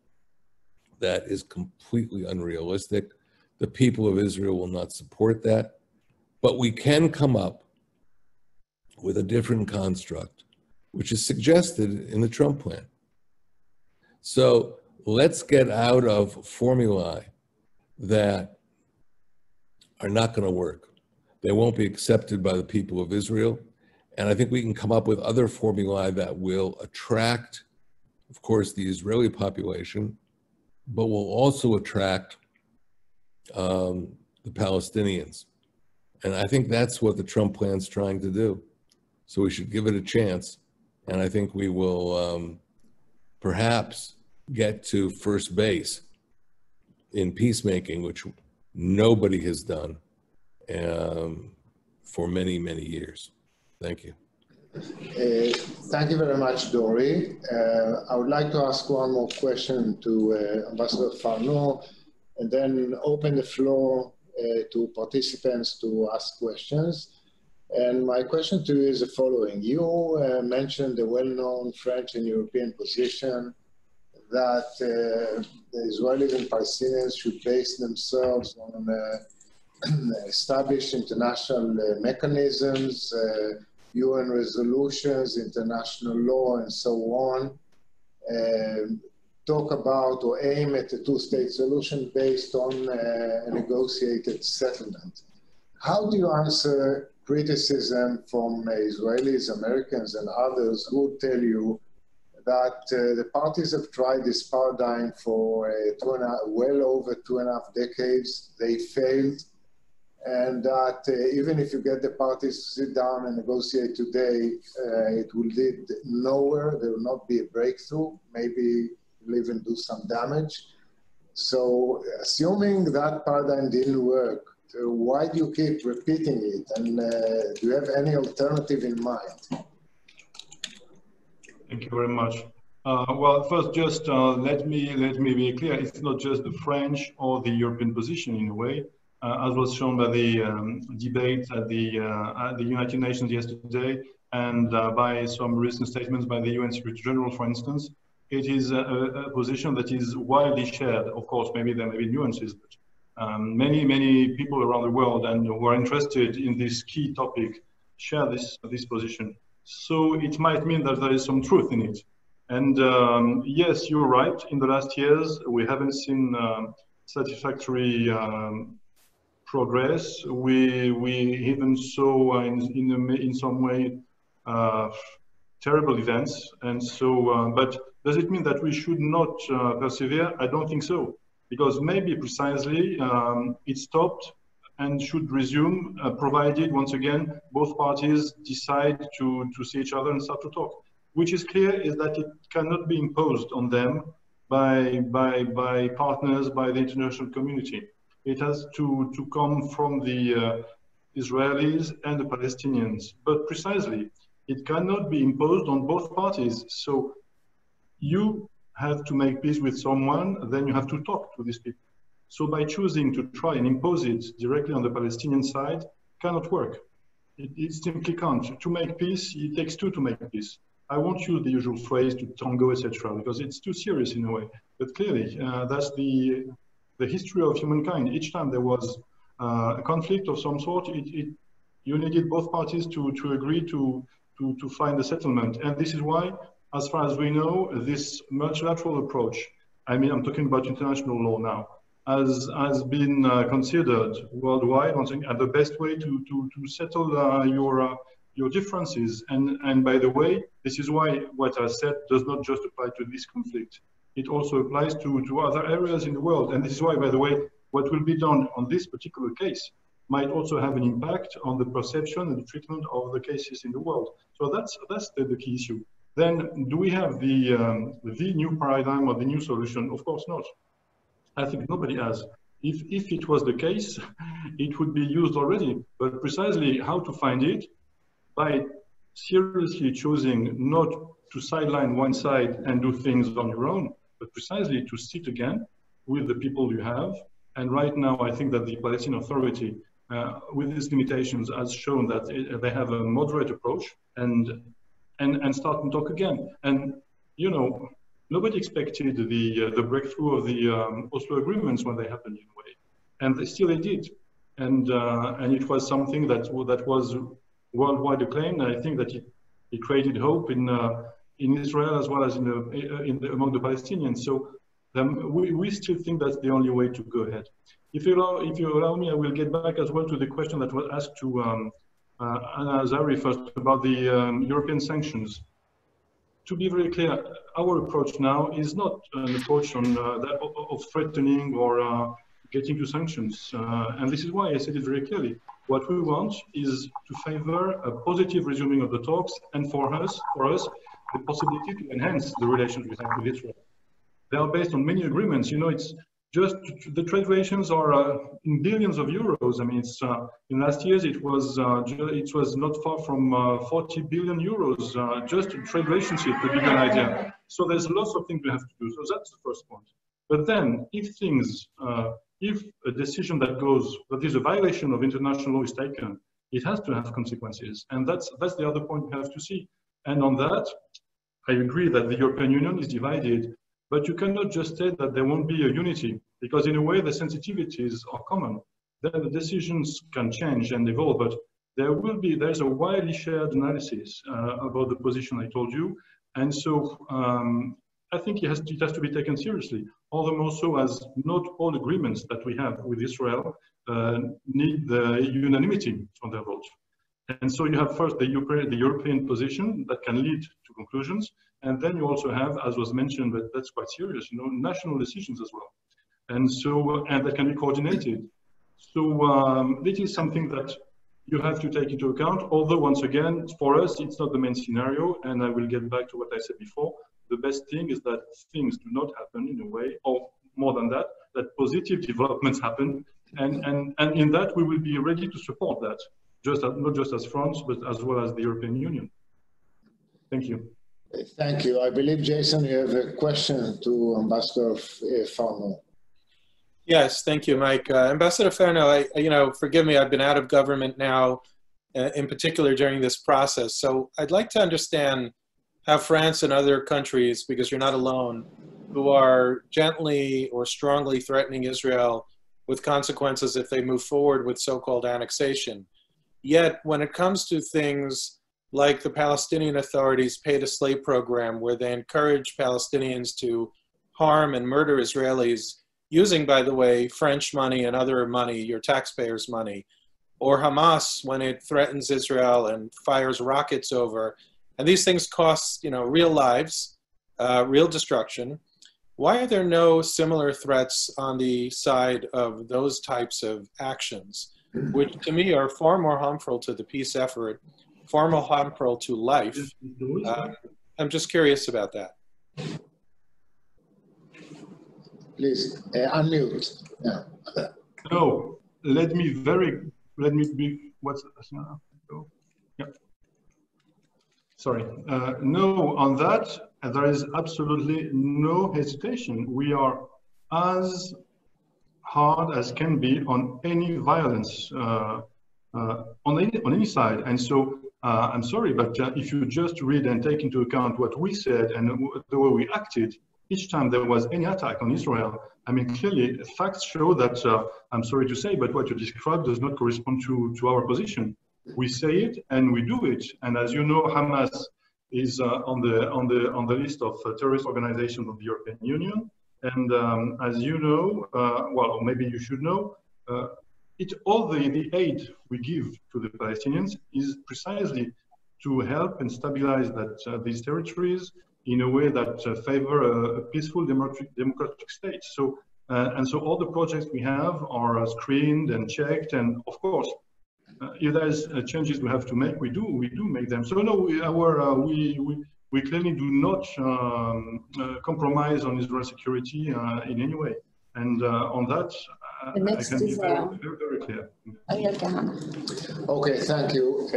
That is completely unrealistic. The people of Israel will not support that. But we can come up with a different construct, which is suggested in the Trump plan. So let's get out of formulae that are not going to work. They won't be accepted by the people of Israel. And I think we can come up with other formulae that will attract, of course, the Israeli population, but will also attract the Palestinians. And I think that's what the Trump plan's trying to do. So we should give it a chance. And I think we will perhaps get to first base in peacemaking, which nobody has done for many, many years. Thank you. Thank you very much, Dore. I would like to ask one more question to Ambassador Farnaud, and then open the floor to participants to ask questions. And my question to you is the following. You mentioned the well-known French and European position that the Israelis and Palestinians should base themselves on established international mechanisms, UN resolutions, international law, and so on, talk about or aim at a two-state solution based on a negotiated settlement. How do you answer criticism from Israelis, Americans, and others who tell you that the parties have tried this paradigm for well over 2.5 decades, they failed, and that even if you get the parties to sit down and negotiate today, it will lead nowhere. There will not be a breakthrough. Maybe will even do some damage. So assuming that paradigm didn't work, why do you keep repeating it? And do you have any alternative in mind? Thank you very much. Well, first, just let me be clear. It's not just the French or the European position in a way, as was shown by the debate at the United Nations yesterday, and by some recent statements by the UN Secretary General, for instance. It is a position that is widely shared. Of course, maybe there may be nuances, but many people around the world and who are interested in this key topic share this position. So it might mean that there is some truth in it. And yes, you're right. In the last years, we haven't seen satisfactory progress. We even saw in some way terrible events. And so, but does it mean that we should not persevere? I don't think so, because maybe precisely it stopped and should resume, provided, once again, both parties decide to see each other and start to talk. Which is clear is that it cannot be imposed on them by partners, by the international community. It has to come from the Israelis and the Palestinians. But precisely, it cannot be imposed on both parties. So you have to make peace with someone, then you have to talk to these people. So by choosing to try and impose it directly on the Palestinian side, cannot work. It simply can't. To make peace, it takes two to make peace. I won't use the usual phrase to tango, etc., because it's too serious in a way. But clearly, that's the history of humankind. Each time there was a conflict of some sort, you needed both parties to agree to find a settlement. And this is why, as far as we know, this multilateral approach, I mean, I'm talking about international law now, has been considered worldwide as the best way to settle your differences. And by the way, this is why what I said does not just apply to this conflict. It also applies to other areas in the world. And this is why, by the way, what will be done on this particular case might also have an impact on the perception and the treatment of the cases in the world. So that's the key issue. Then, do we have the new paradigm or the new solution? Of course not. I think nobody has. If it was the case, it would be used already. But precisely how to find it, by seriously choosing not to sideline one side and do things on your own, but precisely to sit again with the people you have. And right now, I think that the Palestinian Authority, with its limitations, has shown that they have a moderate approach and start to talk again. And, you know, nobody expected the breakthrough of the Oslo agreements when they happened in a way. And they did. And it was something that was worldwide acclaimed. And I think that it created hope in Israel as well as among the Palestinians. So we still think that's the only way to go ahead. If you allow me, I will get back as well to the question that was asked to Anna Azari first about the European sanctions. To be very clear, our approach now is not an approach of threatening or getting to sanctions. And this is why I said it very clearly. What we want is to favor a positive resuming of the talks, and for us, the possibility to enhance the relations we have with Israel. They are based on many agreements. You know, it's just the trade relations are in billions of euros. I mean, it's in last years it was not far from 40 billion euros just in trade relationship, to give you an idea. So there's lots of things we have to do. So that's the first point. But then, if a decision that is a violation of international law is taken, it has to have consequences, and that's the other point we have to see. And on that, I agree that the European Union is divided. But you cannot just say that there won't be a unity, because in a way the sensitivities are common. Then the decisions can change and evolve, but there's a widely shared analysis about the position I told you. And so I think it has to be taken seriously. All the more so as not all agreements that we have with Israel need the unanimity on their vote. And so you have first the European position that can lead to conclusions, and then you also have, as was mentioned, but that's quite serious, national decisions as well. And so, and that can be coordinated. So this is something that you have to take into account, although once again, for us, it's not the main scenario, and I will get back to what I said before. The best thing is that things do not happen in a way, or more than that, that positive developments happen, and in that we will be ready to support that, not just as France, but as well as the European Union. Thank you. Thank you. I believe, Jason, you have a question to Ambassador Farnaud. Yes, thank you, Mike. Ambassador Farnaud, forgive me, I've been out of government now, in particular during this process. So I'd like to understand how France and other countries, because you're not alone, who are gently or strongly threatening Israel with consequences if they move forward with so-called annexation. Yet when it comes to things like the Palestinian Authorities' pay-to-slave program, where they encourage Palestinians to harm and murder Israelis, using, by the way, French money and other money, your taxpayers' money, or Hamas when it threatens Israel and fires rockets over, and these things cost, real lives, real destruction. Why are there no similar threats on the side of those types of actions, which to me are far more harmful to the peace effort, far more harmful to life? I'm just curious about that. Please, unmute. Yeah. No, let me be, yeah. Sorry. No, on that, there is absolutely no hesitation. We are as hard as can be on any violence, on any side. And so I'm sorry, but if you just read and take into account what we said and the way we acted, each time there was any attack on Israel, I mean, clearly facts show that, I'm sorry to say, but what you described does not correspond to our position. We say it and we do it. And as you know, Hamas is on the list of terrorist organizations of the European Union. And as you know, well, maybe you should know, all the aid we give to the Palestinians is precisely to help and stabilize these territories in a way that favor a peaceful democratic state. So, and so all the projects we have are screened and checked, and of course, if there's changes we have to make, we do make them. So no, we clearly do not compromise on Israel's security in any way. And on that, I can be very clear. Okay, thank you.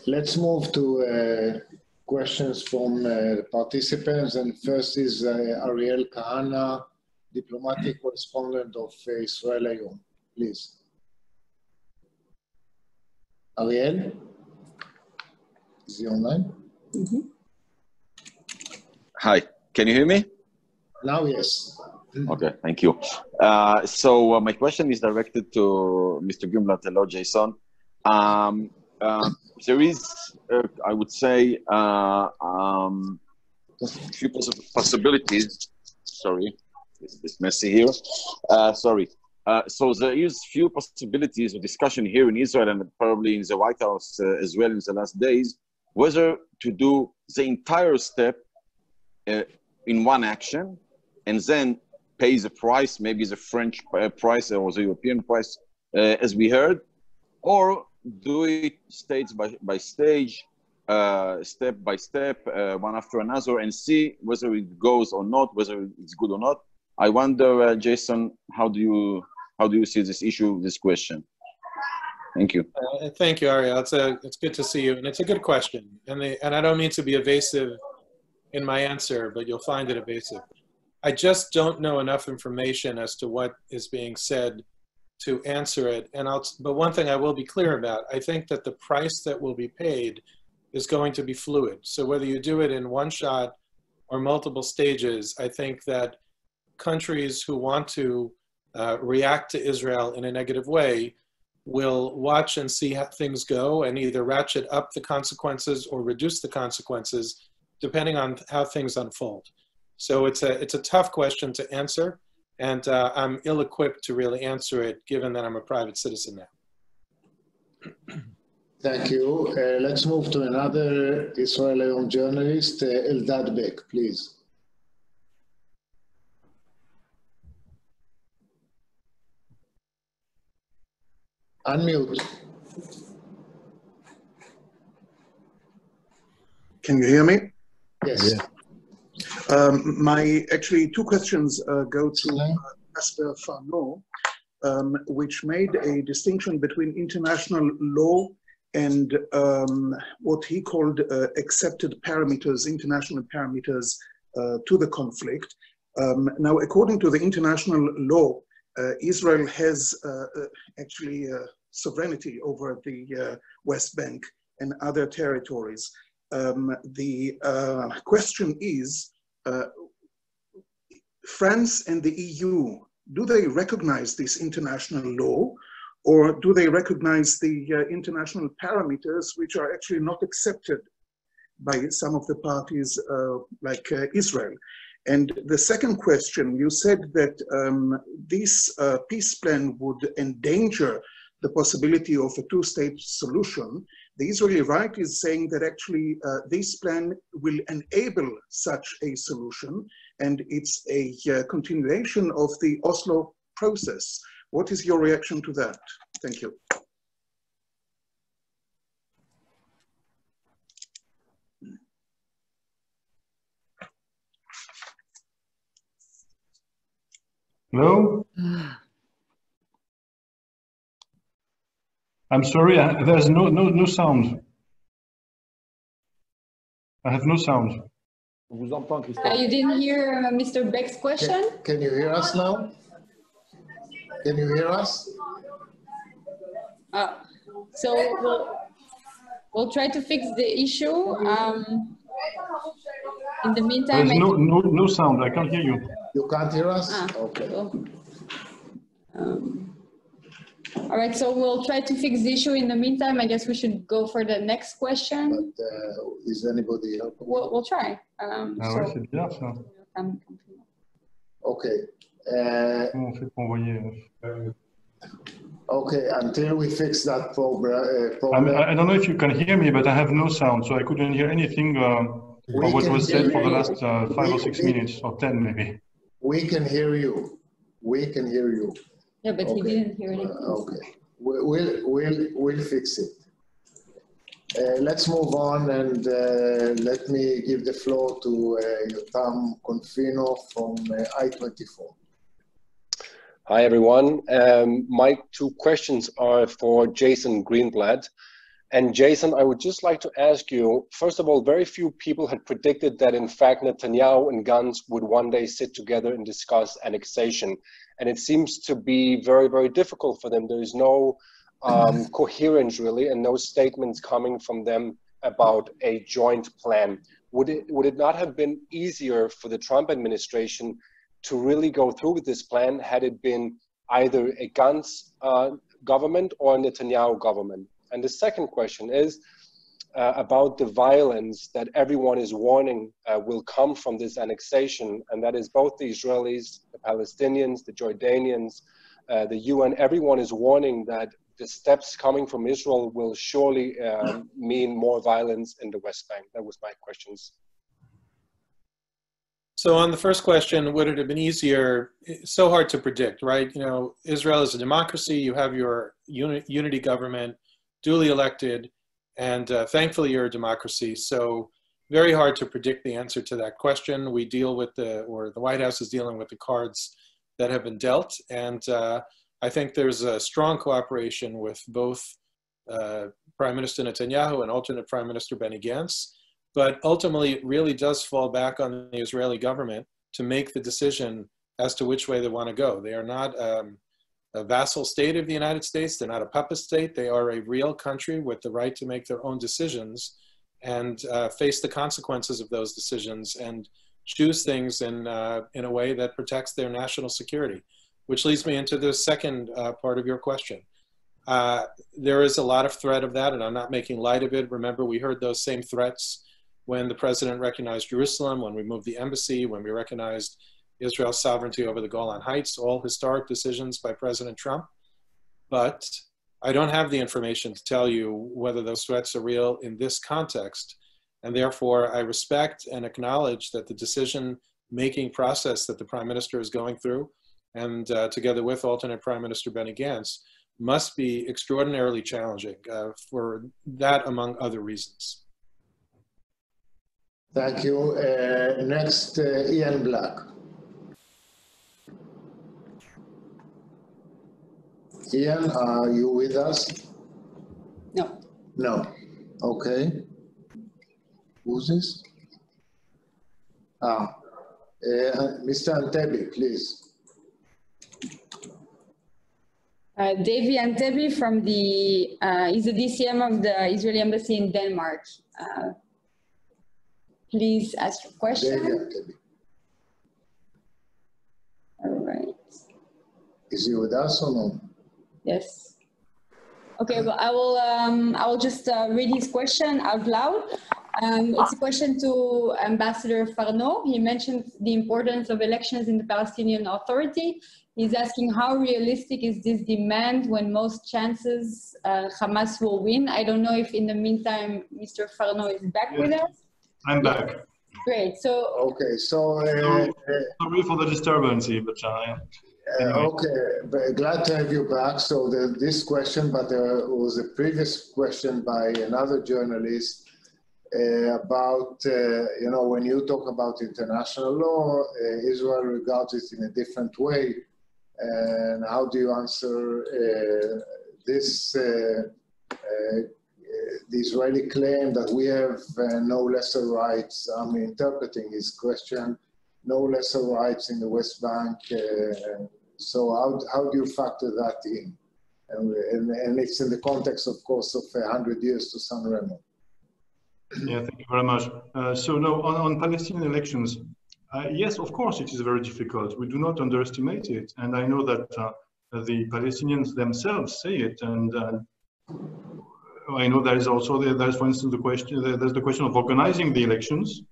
Let's move to questions from participants. And first is Ariel Kahana, diplomatic correspondent of Israel Hayom. Please. Ariel, is he online? Mm-hmm. Hi, can you hear me? Now, yes. Okay, thank you. So my question is directed to Mr. Greenblatt. Hello, Jason. There is, I would say, a few possibilities. Sorry, it's a bit messy here. Sorry. So there is few possibilities of discussion here in Israel and probably in the White House as well in the last days, whether to do the entire step in one action and then pay the price, maybe the French price or the European price, as we heard, or do it stage by stage, step by step, one after another, and see whether it goes or not, whether it's good or not. I wonder, Jason, how do you see this issue, this question? Thank you. Thank you, Ariel. It's good to see you, and it's a good question. And I don't mean to be evasive in my answer, but you'll find it evasive. I just don't know enough information as to what is being said to answer it. But one thing I will be clear about, I think that the price that will be paid is going to be fluid. So whether you do it in one shot or multiple stages, I think that countries who want to react to Israel in a negative way will watch and see how things go and either ratchet up the consequences or reduce the consequences depending on how things unfold. So it's a tough question to answer, and I'm ill-equipped to really answer it, given that I'm a private citizen now. Thank you. Let's move to another Israeli journalist, Eldad Beck, please. Unmute. Can you hear me? Yes. Yeah. My actually two questions go to Christophe Farnaud, which made a distinction between international law and what he called accepted parameters, international parameters to the conflict. Now, according to the international law, Israel has actually sovereignty over the West Bank and other territories. The question is, France and the EU, do they recognize this international law, or do they recognize the international parameters which are actually not accepted by some of the parties like Israel? And the second question, you said that this peace plan would endanger the possibility of a two-state solution. The Israeli right is saying that actually this plan will enable such a solution, and it's a continuation of the Oslo process. What is your reaction to that? Thank you. Hello? I'm sorry, there's no sound. I have no sound. You didn't hear Mr. Beck's question? Can you hear us now? Can you hear us? So we'll try to fix the issue. In the meantime, there's no sound. I can't hear you. You can't hear us? Okay. Cool. All right, so we'll try to fix the issue. In the meantime, I guess we should go for the next question. But is anybody helping? We'll try. Okay. Okay, until we fix that problem. I don't know if you can hear me, but I have no sound, so I couldn't hear anything of what was said for the last 5 or 6 minutes, or 10 maybe. We can hear you. We can hear you. Yeah, but he didn't hear anything. Okay, we'll fix it. Let's move on, and let me give the floor to Yotam Confino from I-24. Hi, everyone. My two questions are for Jason Greenblatt. And Jason, I would just like to ask you, first of all, very few people had predicted that, in fact, Netanyahu and Gantz would one day sit together and discuss annexation. And it seems to be very, very difficult for them. There is no coherence, really, and no statements coming from them about a joint plan. Would it not have been easier for the Trump administration to really go through with this plan had it been either a Gantz government or a Netanyahu government? And the second question is about the violence that everyone is warning will come from this annexation, and that is both the Israelis, the Palestinians, the Jordanians, the UN. Everyone is warning that the steps coming from Israel will surely mean more violence in the West Bank. That was my questions. So on the first question, would it have been easier? It's so hard to predict, right? You know, Israel is a democracy. You have your unity government, duly elected, and thankfully you're a democracy. So very hard to predict the answer to that question. We deal with the White House is dealing with the cards that have been dealt. And I think there's a strong cooperation with both Prime Minister Netanyahu and alternate Prime Minister Benny Gantz. But ultimately, it really does fall back on the Israeli government to make the decision as to which way they want to go. They are not a vassal state of the United States. They're not a puppet state. They are a real country with the right to make their own decisions and face the consequences of those decisions and choose things in a way that protects their national security, which leads me into the second part of your question. There is a lot of threat of that, and I'm not making light of it. Remember, we heard those same threats when the president recognized Jerusalem, when we moved the embassy, when we recognized Israel's sovereignty over the Golan Heights, all historic decisions by President Trump. But I don't have the information to tell you whether those threats are real in this context. And therefore, I respect and acknowledge that the decision-making process that the Prime Minister is going through, and together with alternate Prime Minister Benny Gantz, must be extraordinarily challenging for that, among other reasons. Thank you. Next, Ian Black. Ian, are you with us? No. No. Okay. Who's this? Mr. Antebi, please. Davy Antebi from the, he's the DCM of the Israeli Embassy in Denmark. Please ask your question. Davy Antebi. All right. Is he with us or no? Yes. Okay, well, I will just read his question out loud. It's a question to Ambassador Farnaud. He mentioned the importance of elections in the Palestinian Authority. He's asking how realistic is this demand when most chances Hamas will win? I don't know if in the meantime, Mr. Farnaud is back with us. I'm back. Great, so. Okay, so. Sorry for the disturbance, but anyway. Okay, glad to have you back. So this question, but there was a previous question by another journalist about, you know, when you talk about international law, Israel regards it in a different way. And how do you answer this, the Israeli claim that we have no lesser rights? I'm interpreting his question, no lesser rights in the West Bank. So how do you factor that in? And it's in the context, of course, of 100 years to San Remo. Yeah, thank you very much. So no, on Palestinian elections, yes, of course, it is very difficult. We do not underestimate it. And I know that the Palestinians themselves say it. And I know there is also, there's for instance, there's the question of organizing the elections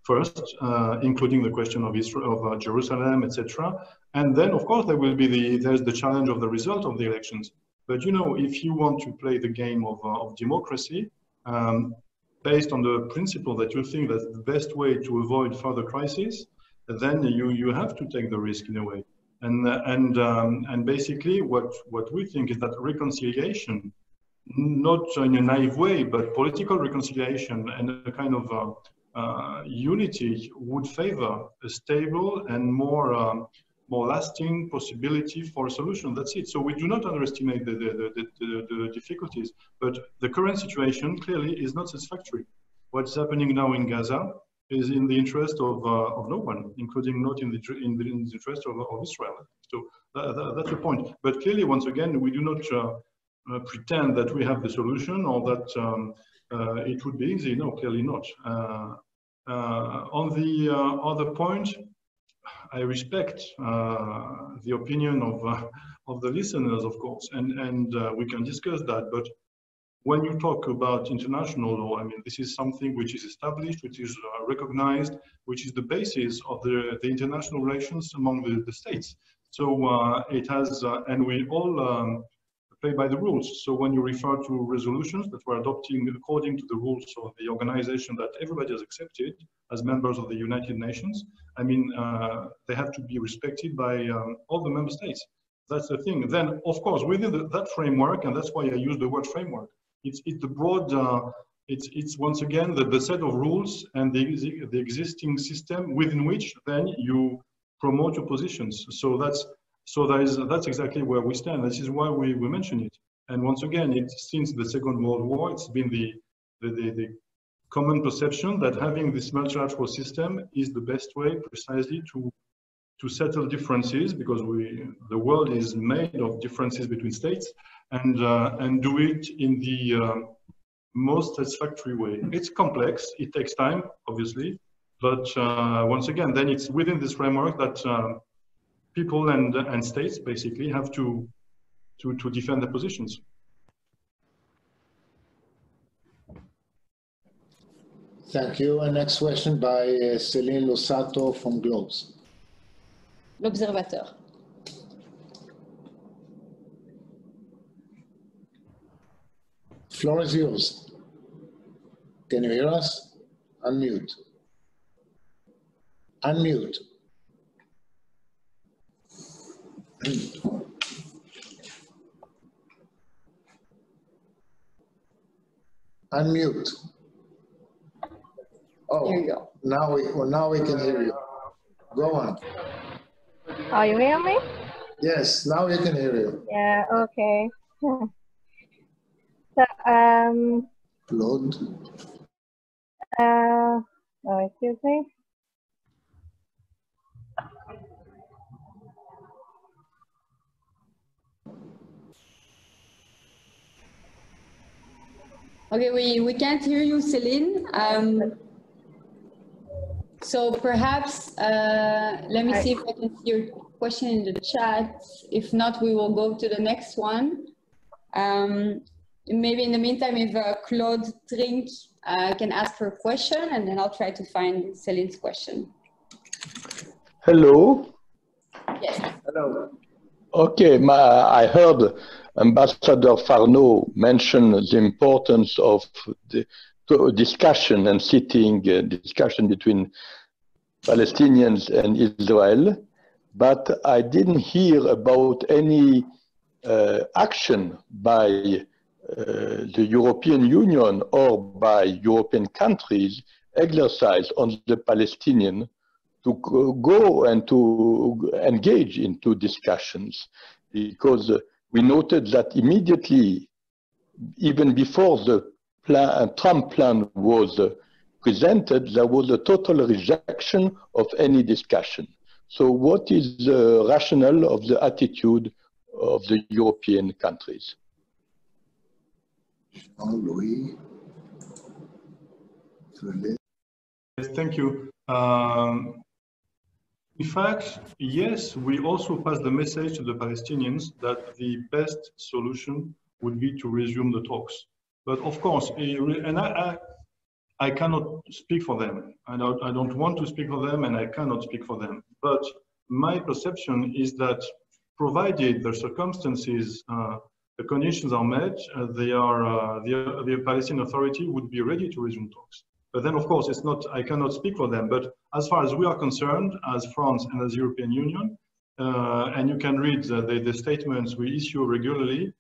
first, including the question of Israel, of Jerusalem, etc. And then, of course, there will be there's the challenge of the result of the elections. But, you know, if you want to play the game of democracy, based on the principle that you think that's the best way to avoid further crisis, then you have to take the risk in a way. And basically what we think is that reconciliation, not in a naive way, but political reconciliation and a kind of unity would favor a stable and more lasting possibility for a solution. That's it. So we do not underestimate the difficulties, but the current situation clearly is not satisfactory. What's happening now in Gaza is in the interest of no one, including not in the interest of Israel. So that's the point. But clearly, once again, we do not pretend that we have the solution or that it would be easy. No, clearly not. On the other point, I respect the opinion of the listeners, of course, and we can discuss that. But when you talk about international law, I mean, this is something which is established, which is recognized, which is the basis of the international relations among the states. So it has, and we all play by the rules. So when you refer to resolutions that we're adopting according to the rules of the organization that everybody has accepted as members of the United Nations, I mean, they have to be respected by all the member states. That's the thing. Then, of course, within that framework, and that's why I use the word framework, it's the broad, it's once again the set of rules and the existing system within which then you promote your positions. So that's exactly where we stand. This is why we mention it. And once again, since the Second World War, it's been the common perception that having this multilateral system is the best way precisely to settle differences, because the world is made of differences between states, and do it in the most satisfactory way. It's complex, it takes time, obviously, but once again, then it's within this framework that people and states basically have to defend their positions. Thank you. And next question by Céline Losato from Globes. L'Observateur. Floor is yours. Can you hear us? Unmute. Unmute. Unmute. Oh, There you go. now we can hear you. Go on. Oh, you hear me? Yes, now we can hear you. Yeah, okay. So, Claude. oh, excuse me. Okay, we can't hear you, Celine. So perhaps, let me see if I can see your question in the chat. If not, we will go to the next one. Maybe in the meantime, if Claude Trink can ask her question, and then I'll try to find Celine's question. Hello. Yes. Hello. Okay, I heard Ambassador Farnaud mention the importance of the discussion and sitting discussion between Palestinians and Israel, but I didn't hear about any action by the European Union or by European countries exercise on the Palestinian to go and to engage into discussions, because we noted that immediately, even before the Trump plan was presented, there was a total rejection of any discussion. So what is the rationale of the attitude of the European countries? Jean-Louis. Yes, thank you. In fact, yes, we also passed the message to the Palestinians that the best solution would be to resume the talks. But of course, and I cannot speak for them. I don't want to speak for them, and I cannot speak for them. But my perception is that provided the circumstances, the conditions are met, the Palestinian Authority would be ready to resume talks. But then, of course, it's not. I cannot speak for them. But as far as we are concerned, as France and as European Union, and you can read the statements we issue regularly,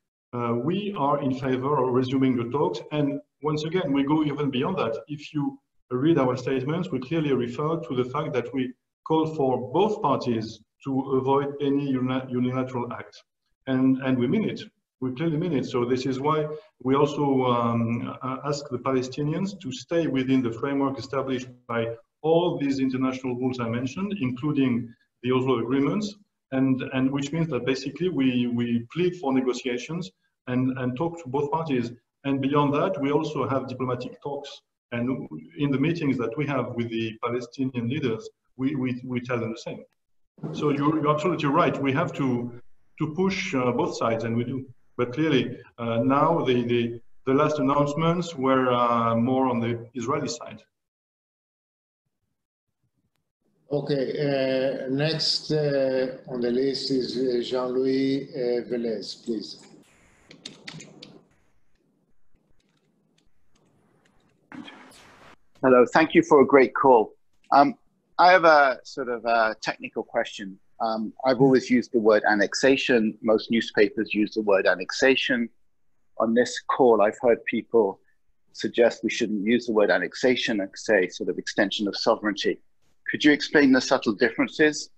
we are in favor of resuming the talks. And once again, we go even beyond that. If you read our statements, we clearly refer to the fact that we call for both parties to avoid any unilateral act, and we mean it. We clearly mean it. So this is why we also ask the Palestinians to stay within the framework established by all these international rules I mentioned, including the Oslo agreements, and which means that basically we plead for negotiations and talk to both parties. And beyond that, we also have diplomatic talks. And in the meetings that we have with the Palestinian leaders, we tell them the same. So you're absolutely right. We have to push both sides, and we do. But clearly, now the last announcements were more on the Israeli side. Okay, next on the list is Jean-Louis Velez, please. Hello, thank you for a great call. I have a sort of a technical question. I've always used the word annexation. Most newspapers use the word annexation. On this call, I've heard people suggest we shouldn't use the word annexation and say sort of extension of sovereignty. Could you explain the subtle differences?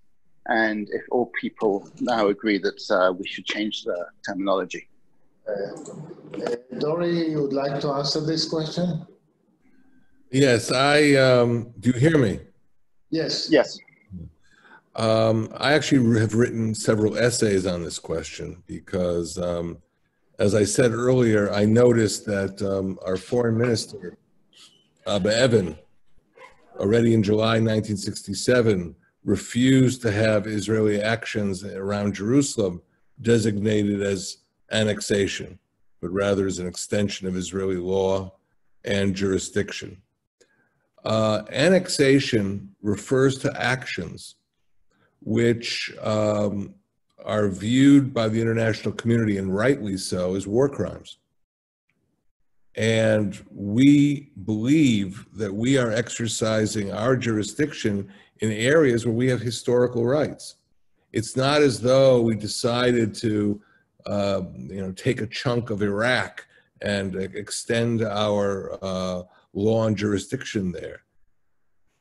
And if all people now agree that we should change the terminology? Dore, you would like to answer this question? Yes, do you hear me? Yes. Yes. I actually have written several essays on this question because, as I said earlier, I noticed that our foreign minister, Abba Evan, already in July 1967, refused to have Israeli actions around Jerusalem designated as annexation, but rather as an extension of Israeli law and jurisdiction. Annexation refers to actions which are viewed by the international community, and rightly so, as war crimes. And we believe that we are exercising our jurisdiction in areas where we have historical rights. It's not as though we decided to take a chunk of Iraq and extend our law and jurisdiction there.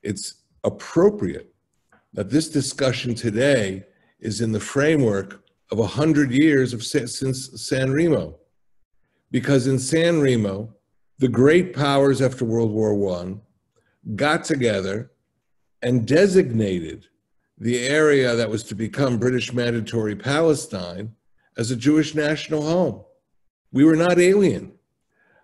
It's appropriate that this discussion today is in the framework of 100 years since San Remo. Because in San Remo, the great powers after World War I got together and designated the area that was to become British Mandatory Palestine as a Jewish national home. We were not alien.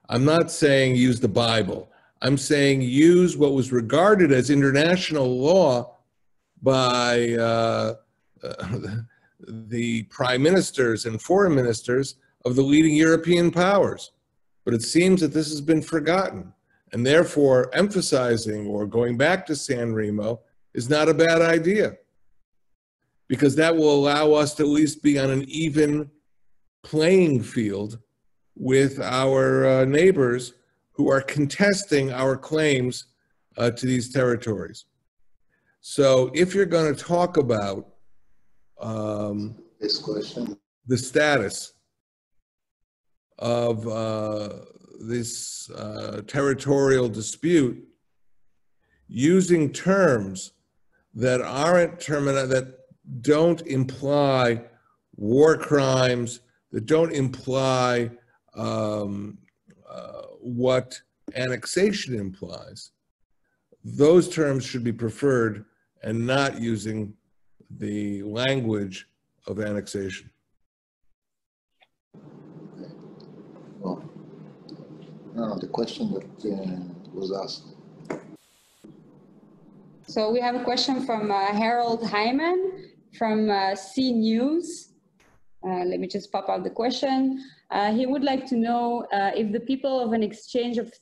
I'm not saying use the Bible. I'm saying use what was regarded as international law by the prime ministers and foreign ministers of the leading European powers. But it seems that this has been forgotten, and therefore emphasizing or going back to San Remo is not a bad idea, because that will allow us to at least be on an even playing field with our neighbors who are contesting our claims to these territories. So if you're going to talk about this question, the status of this territorial dispute, using terms that aren't that don't imply war crimes, that don't imply what annexation implies, those terms should be preferred and not using the language of annexation. Well, no, the question that was asked. So we have a question from Harold Hyman from C News. Let me just pop out the question. He would like to know if the people of an exchange of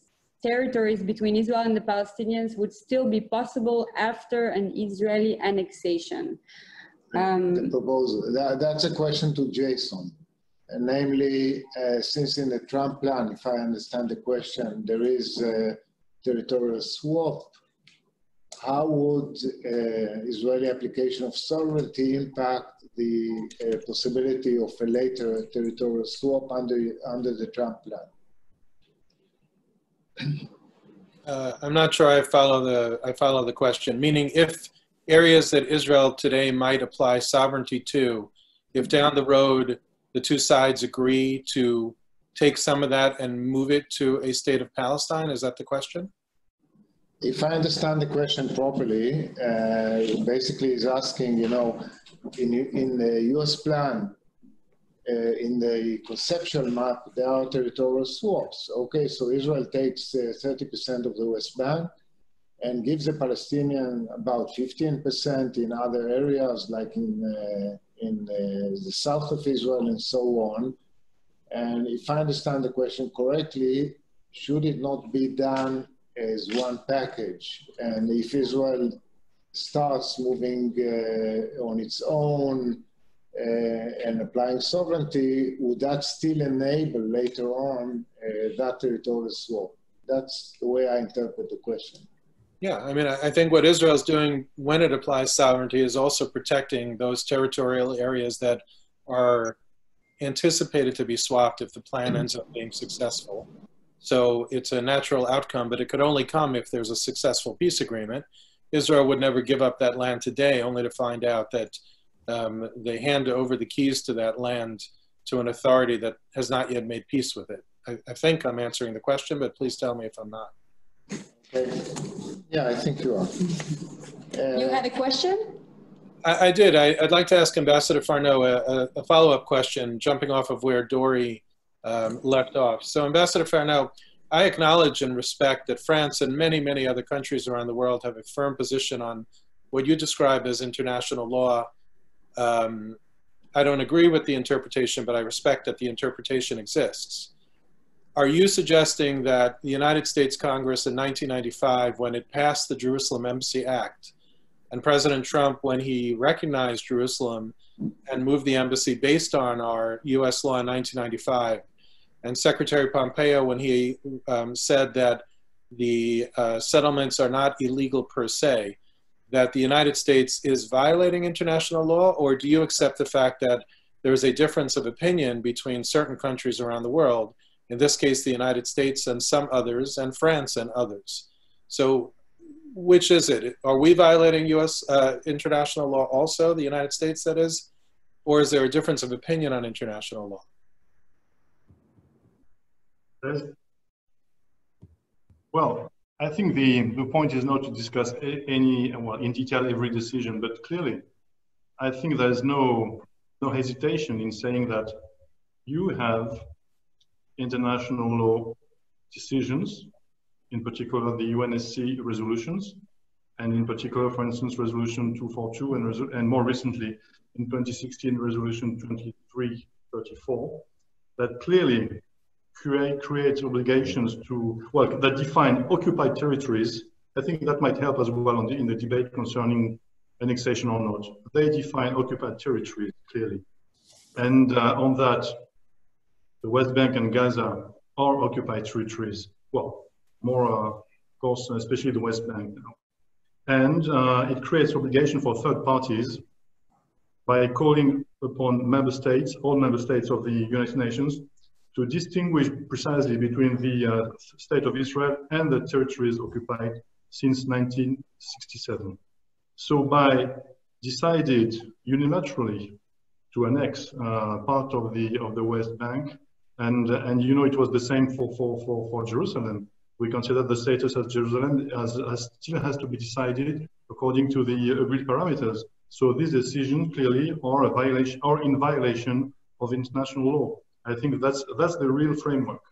territories between Israel and the Palestinians would still be possible after an Israeli annexation. The proposal, that's a question to Jason. And namely, since in the Trump plan, if I understand the question, there is a territorial swap, how would Israeli application of sovereignty impact the possibility of a later territorial swap under the Trump plan? I'm not sure I follow the question. Meaning, if areas that Israel today might apply sovereignty to, if down the road the two sides agree to take some of that and move it to a state of Palestine, is that the question? If I understand the question properly, basically is asking, in the U.S. plan, in the conceptual map, there are territorial swaps. Okay, so Israel takes 30% of the West Bank and gives the Palestinian about 15% in other areas, like in the south of Israel and so on. And if I understand the question correctly, should it not be done as one package? And if Israel starts moving on its own and applying sovereignty, would that still enable later on that territorial swap? That's the way I interpret the question. Yeah, I mean, I think what Israel's doing when it applies sovereignty is also protecting those territorial areas that are anticipated to be swapped if the plan ends up being successful. So it's a natural outcome, but it could only come if there's a successful peace agreement. Israel would never give up that land today, only to find out that they hand over the keys to that land to an authority that has not yet made peace with it. I think I'm answering the question, but please tell me if I'm not. Okay. Yeah, I think you are. You had a question? I did. I'd like to ask Ambassador Farnaud a follow-up question, jumping off of where Dore left off. So Ambassador Farnaud, I acknowledge and respect that France and many, many other countries around the world have a firm position on what you describe as international law. I don't agree with the interpretation, but I respect that the interpretation exists. are you suggesting that the United States Congress in 1995, when it passed the Jerusalem Embassy Act, and President Trump, when he recognized Jerusalem and moved the embassy based on our US law in 1995, and Secretary Pompeo, when he said that the settlements are not illegal per se, that the United States is violating international law? Or do you accept the fact that there is a difference of opinion between certain countries around the world, in this case the United States and some others, and France and others? So which is it? Are we violating US international law also, the United States that is? Or is there a difference of opinion on international law? Well, I think the point is not to discuss in detail every decision, but clearly, I think there is no hesitation in saying that you have international law decisions, in particular the UNSC resolutions, and in particular, for instance, Resolution 242, and more recently, in 2016, Resolution 2334, that clearly create obligations that define occupied territories. I think that might help as well in the debate concerning annexation or not. They define occupied territories clearly. And on that, the West Bank and Gaza are occupied territories. Well, more, of course, especially the West Bank now. And it creates obligation for third parties by calling upon member states, all member states of the United Nations, to distinguish precisely between the state of Israel and the territories occupied since 1967. So by decided unilaterally to annex part of the West Bank, and it was the same for Jerusalem. We consider the status of Jerusalem still has to be decided according to the agreed parameters. So these decisions clearly are in violation of international law. I think that's the real framework.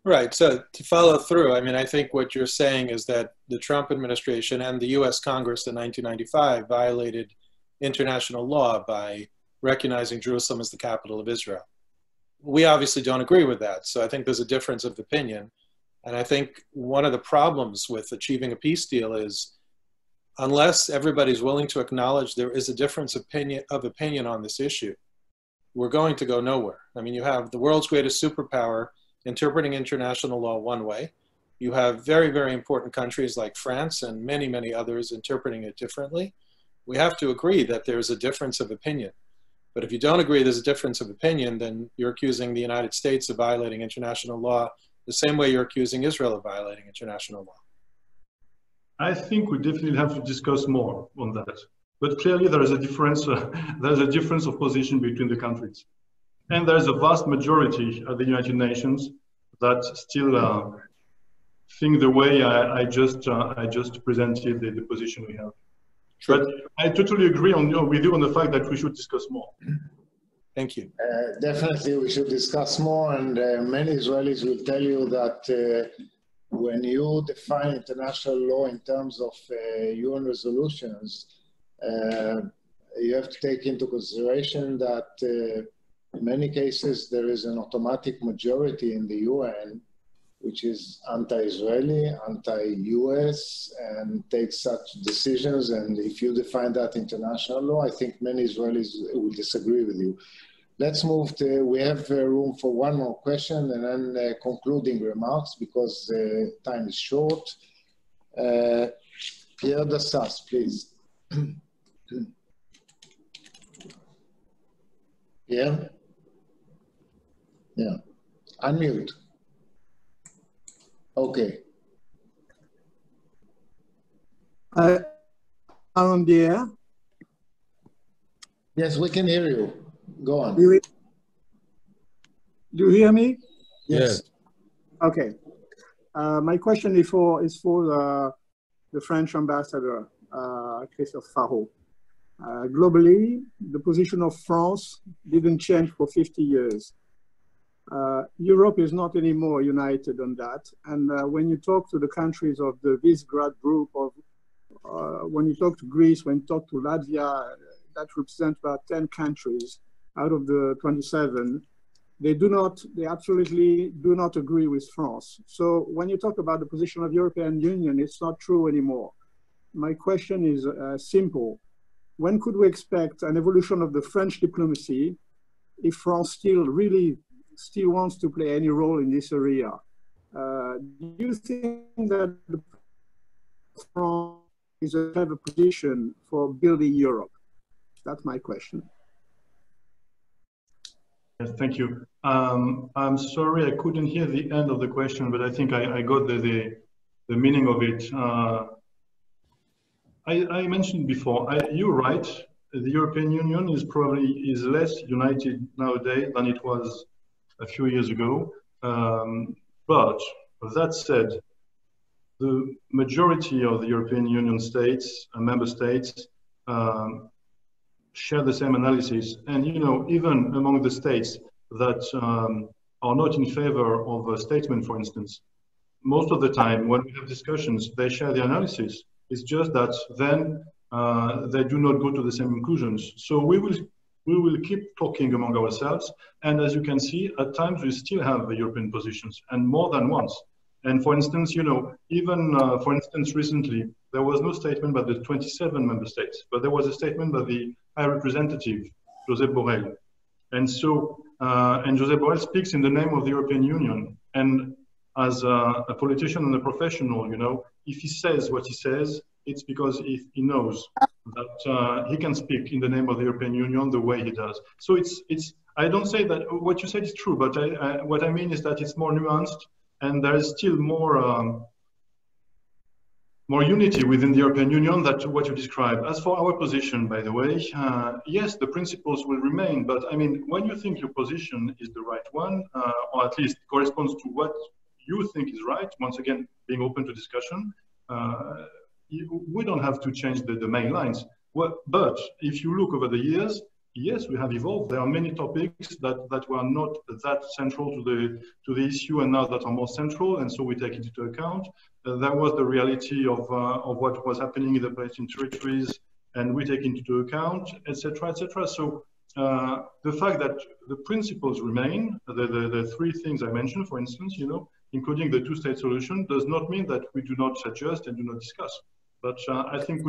Right. So to follow through, I mean, I think what you're saying is that the Trump administration and the US Congress in 1995 violated international law by recognizing Jerusalem as the capital of Israel. We obviously don't agree with that. So I think there's a difference of opinion. And I think one of the problems with achieving a peace deal is unless everybody's willing to acknowledge there is a difference of opinion on this issue, we're going to go nowhere. I mean, you have the world's greatest superpower interpreting international law one way. You have very, very important countries like France and many, many others interpreting it differently. We have to agree that there's a difference of opinion. But if you don't agree there's a difference of opinion, then you're accusing the United States of violating international law the same way you're accusing Israel of violating international law. I think we definitely have to discuss more on that. But clearly there is a difference. There's a difference of position between the countries, and there's a vast majority at the United Nations that still think the way I just presented the position we have. Sure. But I totally agree with you on the fact that we should discuss more. Thank you. Definitely, we should discuss more, and many Israelis will tell you that when you define international law in terms of UN resolutions, you have to take into consideration that in many cases there is an automatic majority in the UN which is anti-Israeli, anti-US, and takes such decisions. And if you define that international law, I think many Israelis will disagree with you. Let's move to, we have room for one more question and then concluding remarks because time is short. Pierre Dassas, please. Pierre? Yeah, unmute. Okay. I'm on the air. Yes, we can hear you. Go on. Do you hear me? Yes. Okay. My question is for the French ambassador, Christophe Farnaud. Globally, the position of France didn't change for 50 years. Europe is not anymore united on that. And when you talk to the countries of the Visegrad group, when you talk to Greece, when you talk to Latvia, that represents about 10 countries out of the 27. they absolutely do not agree with France. So when you talk about the position of European Union, it's not true anymore. My question is simple. When could we expect an evolution of the French diplomacy if France still wants to play any role in this area? Do you think that France is a clever position for building Europe? That's my question. Yes, thank you. I'm sorry I couldn't hear the end of the question, but I think I got the meaning of it. I mentioned before, you're right. The European Union is less united nowadays than it was a few years ago. But that said, the majority of the European Union states and member states share the same analysis. And even among the states that are not in favor of a statement, for instance, most of the time when we have discussions, they share the analysis. It's just that then they do not go to the same conclusions. So we will keep talking among ourselves. And as you can see, at times we still have the European positions, and more than once. And for instance, for instance, recently, there was no statement by the 27 member states, but there was a statement by the High Representative, Josep Borrell. And so, and Josep Borrell speaks in the name of the European Union. And as a politician and a professional, if he says what he says, it's because he knows that he can speak in the name of the European Union the way he does. So I don't say that what you said is true, but what I mean is that it's more nuanced, and there is still more unity within the European Union than what you describe. As for our position, by the way, yes, the principles will remain, but I mean, when you think your position is the right one, or at least corresponds to what you think is right, once again, being open to discussion, we don't have to change the main lines. But if you look over the years, yes, we have evolved. There are many topics that were not that central to the issue, and now that are more central, and so we take it into account. That was the reality of what was happening in the Palestinian territories, and we take it into account, etc., etc. So the fact that the principles remain, the three things I mentioned, for instance, including the two-state solution, does not mean that we do not adjust and do not discuss. But I think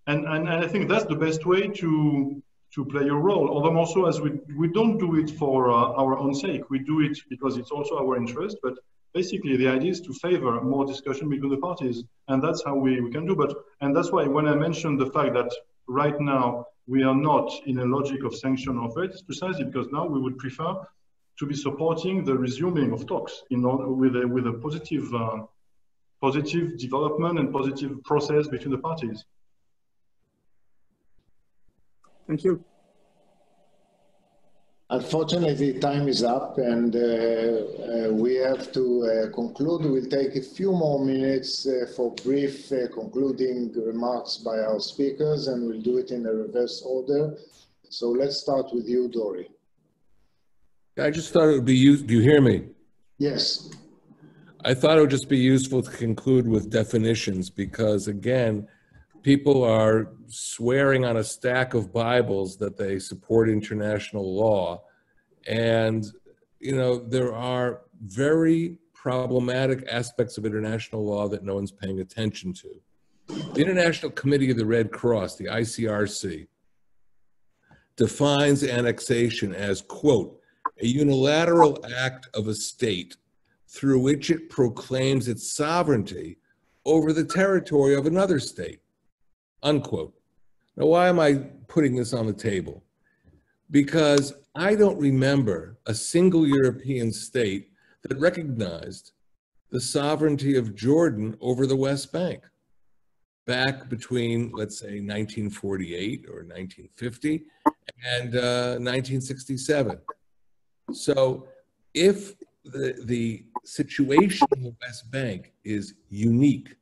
I think that's the best way to play a role. Although also, as we don't do it for our own sake, we do it because it's also our interest. But basically, the idea is to favor more discussion between the parties, and that's how we can do. And that's why when I mentioned the fact that right now we are not in a logic of sanction or threat, it's precisely because now we would prefer to be supporting the resuming of talks with a positive development and positive process between the parties. Thank you. Unfortunately, time is up, and we have to conclude. We'll take a few more minutes for brief concluding remarks by our speakers, and we'll do it in a reverse order. So let's start with you, Dore. I just thought it would be useful. Do you hear me? Yes. I thought it would just be useful to conclude with definitions, because again, people are swearing on a stack of Bibles that they support international law. And, there are very problematic aspects of international law that no one's paying attention to. The International Committee of the Red Cross, the ICRC, defines annexation as, quote, a unilateral act of a state through which it proclaims its sovereignty over the territory of another state, unquote. Now, why am I putting this on the table? Because I don't remember a single European state that recognized the sovereignty of Jordan over the West Bank back between, let's say, 1948 or 1950 and 1967. So if the situation in the West Bank is unique,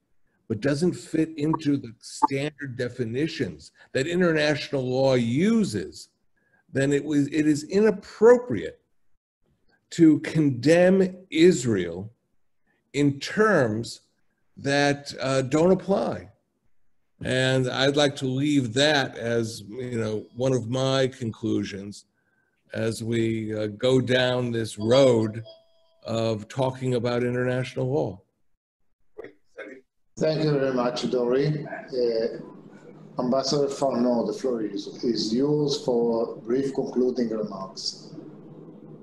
but doesn't fit into the standard definitions that international law uses, then it is inappropriate to condemn Israel in terms that don't apply. And I'd like to leave that as one of my conclusions, as we go down this road of talking about international law. Thank you very much, Dore. Ambassador Farnaud, the floor is yours for brief concluding remarks.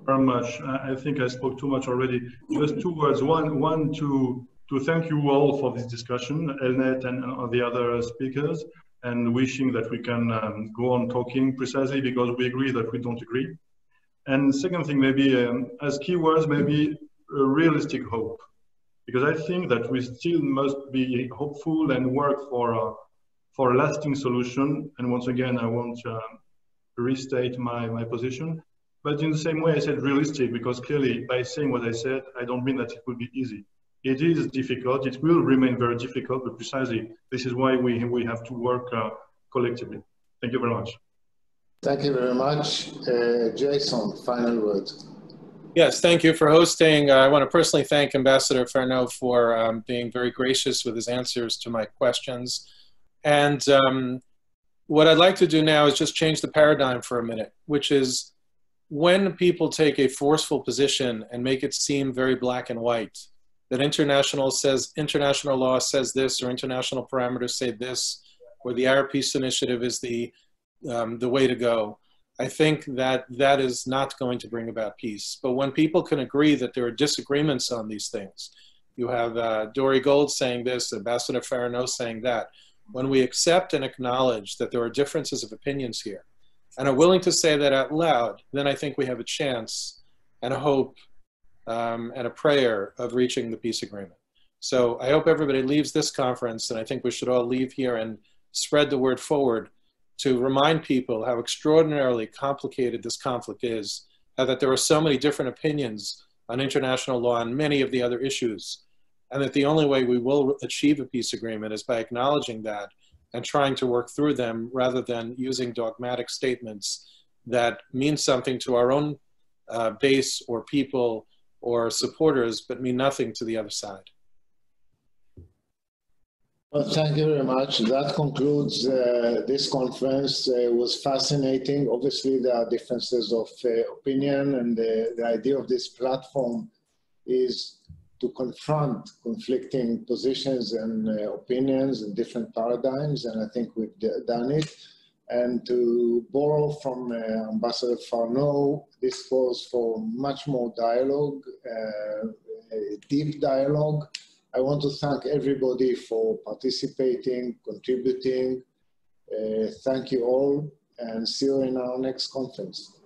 Very much. I think I spoke too much already. Just two words. One to thank you all for this discussion, Elnet and the other speakers, and wishing that we can go on talking precisely because we agree that we don't agree. And second thing, maybe as keywords, maybe a realistic hope, because I think that we still must be hopeful and work for a lasting solution. And once again, I won't restate my position. But in the same way, I said realistic, because clearly by saying what I said, I don't mean that it will be easy. It is difficult. It will remain very difficult, but precisely this is why we have to work collectively. Thank you very much. Thank you very much. Jason, final word. Yes, thank you for hosting. I want to personally thank Ambassador Farnaud for being very gracious with his answers to my questions. And what I'd like to do now is just change the paradigm for a minute, which is when people take a forceful position and make it seem very black and white, that international law says this, or international parameters say this, or the Arab Peace Initiative is the way to go, I think that that is not going to bring about peace. But when people can agree that there are disagreements on these things, you have Dore Gold saying this, Ambassador Farnaud saying that, when we accept and acknowledge that there are differences of opinions here, and are willing to say that out loud, then I think we have a chance and a hope and a prayer of reaching the peace agreement. So I hope everybody leaves this conference, and I think we should all leave here and spread the word forward to remind people how extraordinarily complicated this conflict is, that there are so many different opinions on international law and many of the other issues, and that the only way we will achieve a peace agreement is by acknowledging that and trying to work through them rather than using dogmatic statements that mean something to our own base or people or supporters, but mean nothing to the other side. Well, thank you very much. That concludes this conference. It was fascinating. Obviously, there are differences of opinion, and the idea of this platform is to confront conflicting positions and opinions and different paradigms, and I think we've done it. And to borrow from Ambassador Farnaud, this calls for much more dialogue, deep dialogue. I want to thank everybody for participating, contributing. Thank you all, and see you in our next conference.